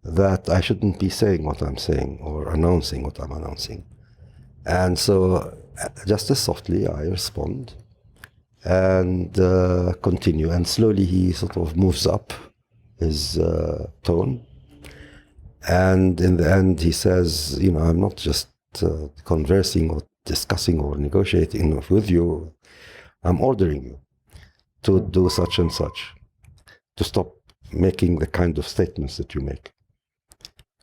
that I shouldn't be saying what I'm saying or announcing what I'm announcing. And so just as softly I respond and continue. And slowly he sort of moves up his tone. And in the end he says, I'm not just conversing or discussing or negotiating with you. I'm ordering you to do such and such, to stop making the kind of statements that you make.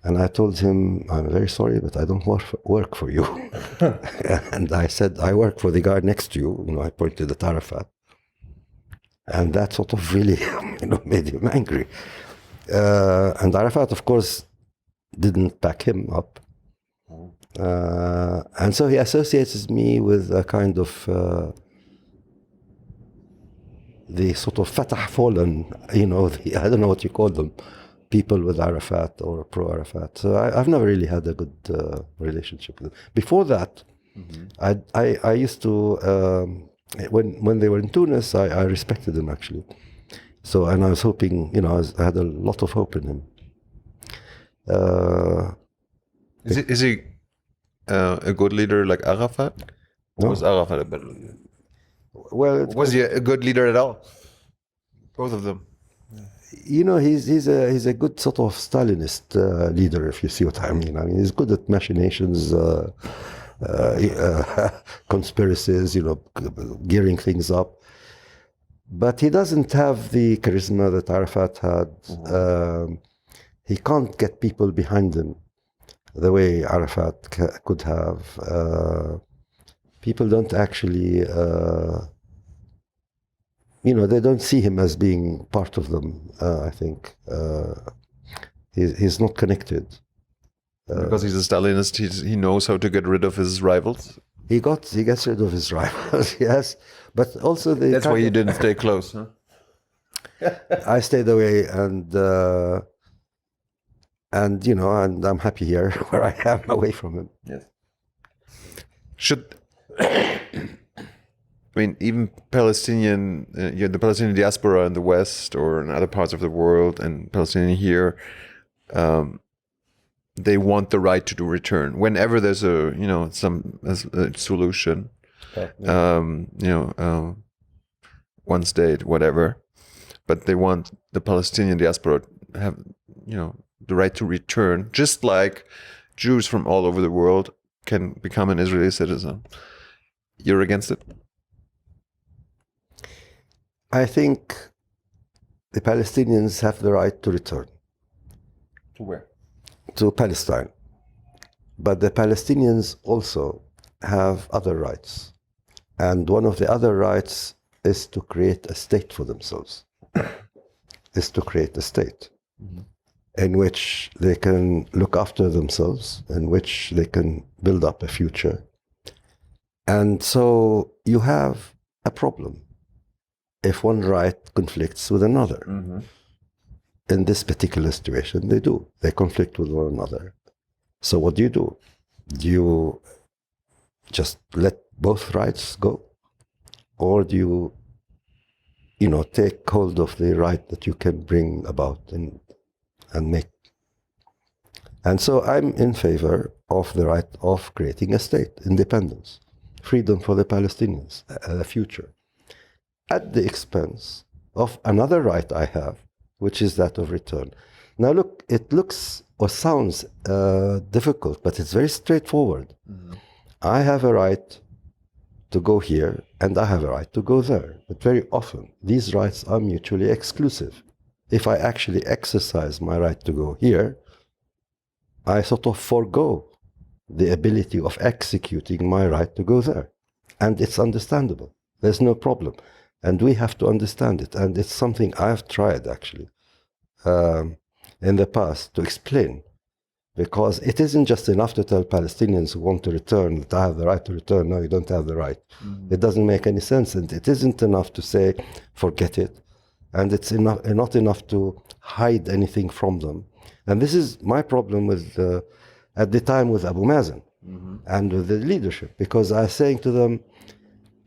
And I told him, I'm very sorry, but I don't work for you. And I said, I work for the guy next to you. I pointed at Arafat. And that sort of really made him angry. And Arafat, of course, didn't back him up. And so he associates me with a kind of the sort of Fatah fallen, I don't know what you call them, people with Arafat or pro-Arafat. So I've never really had a good relationship with them. Before that, I used to, when they were in Tunis, I respected them actually. So, and I was hoping, I had a lot of hope in him. Is he a good leader like Arafat? No. Or was Arafat a better leader? Well, was he a good leader at all? Both of them. He's a good sort of Stalinist leader, if you see what I mean. I mean, he's good at machinations, conspiracies, gearing things up. But he doesn't have the charisma that Arafat had. He can't get people behind him the way Arafat could have. People don't actually, they don't see him as being part of them, I think. He's not connected. Because he's a Stalinist, he knows how to get rid of his rivals? He gets rid of his rivals, yes. But also that's why you didn't stay close, huh? I stayed away and I'm happy here where I am, away from him. Yes. Even Palestinian, the Palestinian diaspora in the West or in other parts of the world, and Palestinian here, they want the right to return whenever there's a solution, one state, whatever. But they want the Palestinian diaspora to have, the right to return, just like Jews from all over the world can become an Israeli citizen. You're against it? I think the Palestinians have the right to return. To where? To Palestine. But the Palestinians also have other rights. And one of the other rights is to create a state for themselves. Is to create a state in which they can look after themselves, in which they can build up a future. And so you have a problem if one right conflicts with another. In this particular situation, they do. They conflict with one another. So what do? Do you just let both rights go? Or do you, take hold of the right that you can bring about and make? And so I'm in favor of the right of creating a state, independence, freedom for the Palestinians, a future, at the expense of another right I have, which is that of return. Now look, it looks or sounds difficult, but it's very straightforward. I have a right to go here, and I have a right to go there. But very often, these rights are mutually exclusive. If I actually exercise my right to go here, I sort of forego the ability of executing my right to go there. And it's understandable. There's no problem. And we have to understand it. And it's something I've tried, actually, in the past to explain. Because it isn't just enough to tell Palestinians who want to return that I have the right to return. No, you don't have the right. It doesn't make any sense. And it isn't enough to say, forget it. and it's not enough to hide anything from them. And this is my problem with, at the time, with Abu Mazen and with the leadership, because I was saying to them,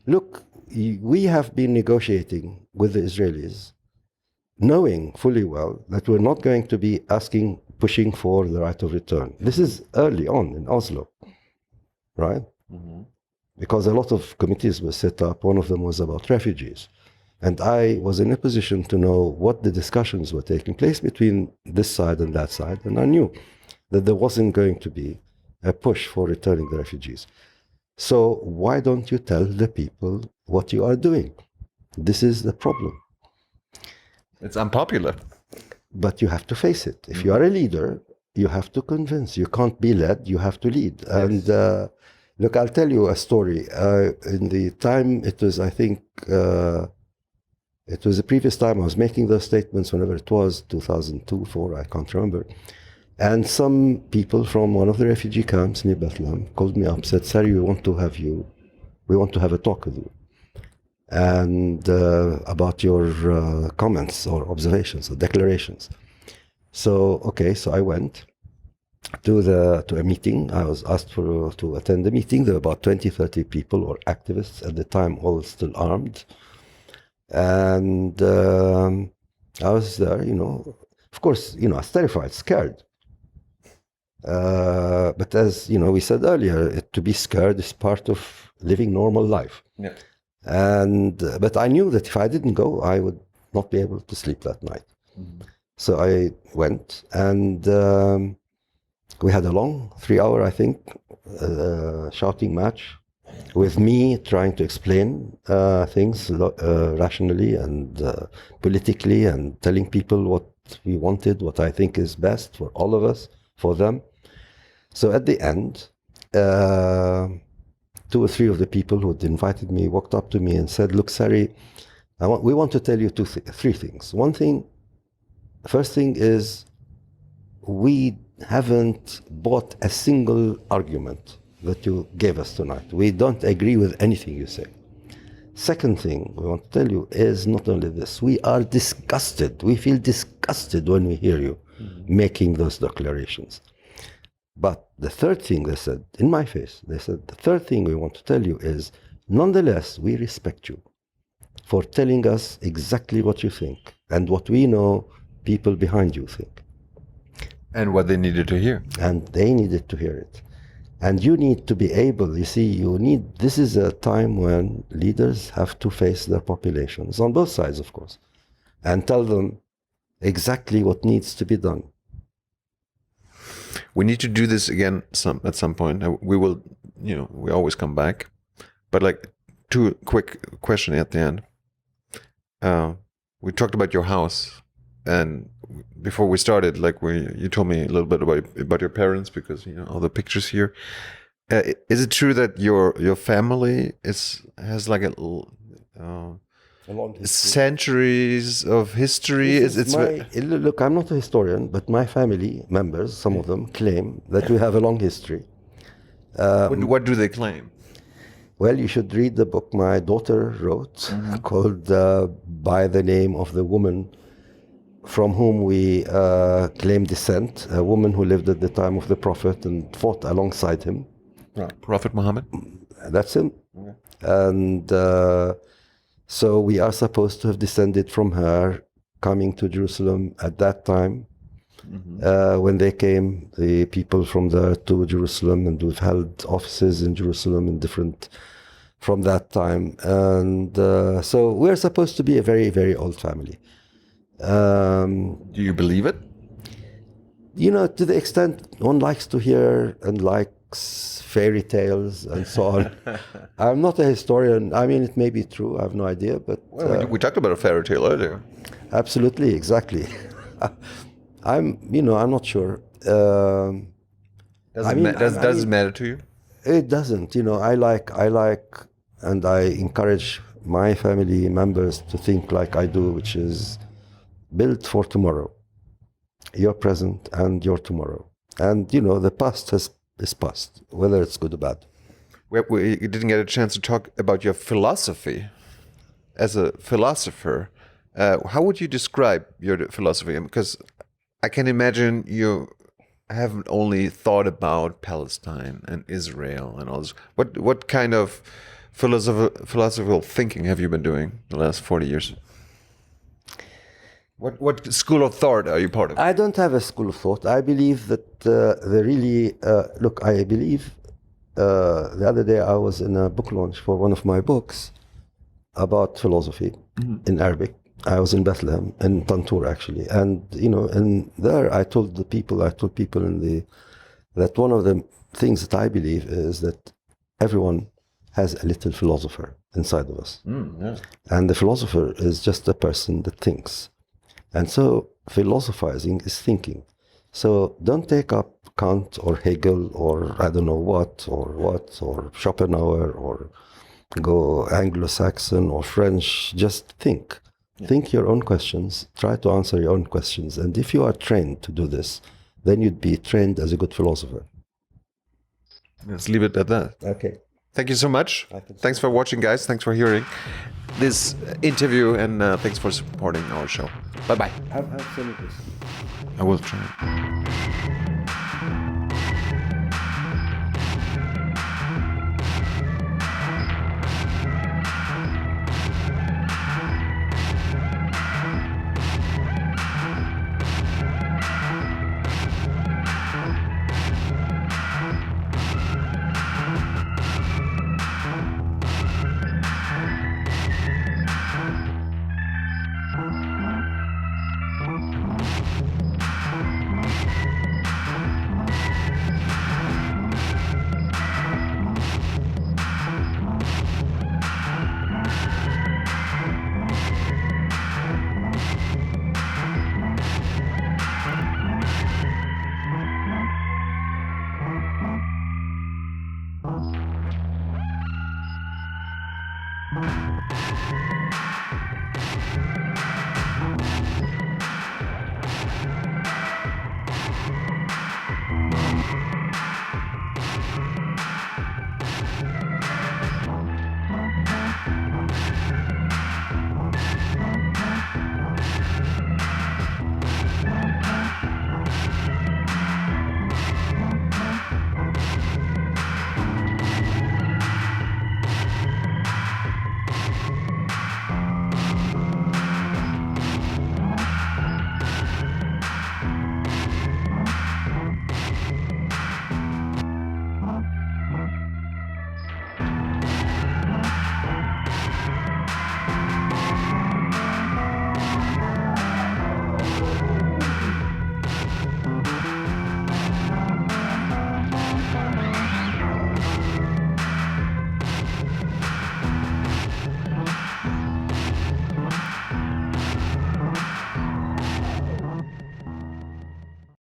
look, we have been negotiating with the Israelis, knowing fully well that we're not going to be pushing for the right of return. This is early on in Oslo, right? Because a lot of committees were set up. One of them was about refugees. And I was in a position to know what the discussions were taking place between this side and that side. And I knew that there wasn't going to be a push for returning the refugees. So why don't you tell the people what you are doing? This is the problem. It's unpopular. But you have to face it. If you are a leader, you have to convince. You can't be led, you have to lead. Yes. And look, I'll tell you a story. In the time, it was, I think, it was the previous time I was making those statements, whenever it was, 2002, 2004, I can't remember. And some people from one of the refugee camps near Bethlehem called me up, said, Sari, we want to have a talk with you. And about your comments or observations or declarations. So, okay, so I went to a meeting. I was asked to attend the meeting. There were about 20, 30 people or activists at the time, all still armed. And I was there, of course, I was terrified, scared. But as, we said earlier, to be scared is part of living normal life. Yeah. But I knew that if I didn't go, I would not be able to sleep that night. So I went, and we had a long 3-hour, I think, shouting match with me trying to explain things rationally and politically, and telling people what we wanted, what I think is best for all of us, for them. So at the end, 2 or 3 of the people who had invited me walked up to me and said, look, Sari, we want to tell you 3 things. First thing is, we haven't bought a single argument that you gave us tonight. We don't agree with anything you say. Second thing we want to tell you is not only this, we are disgusted. We feel disgusted when we hear you making those declarations. But the third thing they said, in my face, they said, the third thing we want to tell you is, nonetheless, we respect you for telling us exactly what you think and what we know people behind you think. And what they needed to hear. And they needed to hear it. And you need to be able, this is a time when leaders have to face their populations, on both sides, of course, and tell them exactly what needs to be done. We need to do this again at some point. We will, we always come back. But 2 quick questions at the end. We talked about your house, and before we started, you told me a little bit about your parents, because all the pictures here. Is it true that your family has a long history. Centuries of history? Look, I'm not a historian, but my family members, some of them, claim that we have a long history. What do they claim? Well, you should read the book my daughter wrote, called By the Name of the Woman from whom we claim descent, a woman who lived at the time of the Prophet and fought alongside him. Right. Prophet Muhammad? That's him. Okay. And so we are supposed to have descended from her, coming to Jerusalem at that time, when they came, the people from there to Jerusalem, and we've held offices in Jerusalem in different, from that time. And so we're supposed to be a very, very old family. Do you believe it? To the extent one likes to hear and likes fairy tales and so on. I'm not a historian. I mean, it may be true. I have no idea. But we talked about a fairy tale earlier. Absolutely, exactly. I'm not sure. Does it matter to you? It doesn't. I like, and I encourage my family members to think like I do, which is build for tomorrow, your present and your tomorrow. And, the past is past, whether it's good or bad. We didn't get a chance to talk about your philosophy. As a philosopher, How would you describe your philosophy? Because I can imagine you haven't only thought about Palestine and Israel and all this. What kind of philosophical thinking have you been doing the last 40 years? What school of thought are you part of? I don't have a school of thought. I believe that look, I believe the other day I was in a book launch for one of my books about philosophy in Arabic. I was in Bethlehem, in Tantur actually. And, and there I told people that one of the things that I believe is that everyone has a little philosopher inside of us. Yeah. And the philosopher is just a person that thinks. And so philosophizing is thinking. So don't take up Kant or Hegel or I don't know what, or Schopenhauer or go Anglo-Saxon or French. Just think. Yeah. Think your own questions. Try to answer your own questions. And if you are trained to do this, then you'd be trained as a good philosopher. Let's leave it at that. Okay. Thank you so much. Thanks for watching, guys. Thanks for hearing this interview, and thanks for supporting our show. Bye-bye. Absolutely. I will try.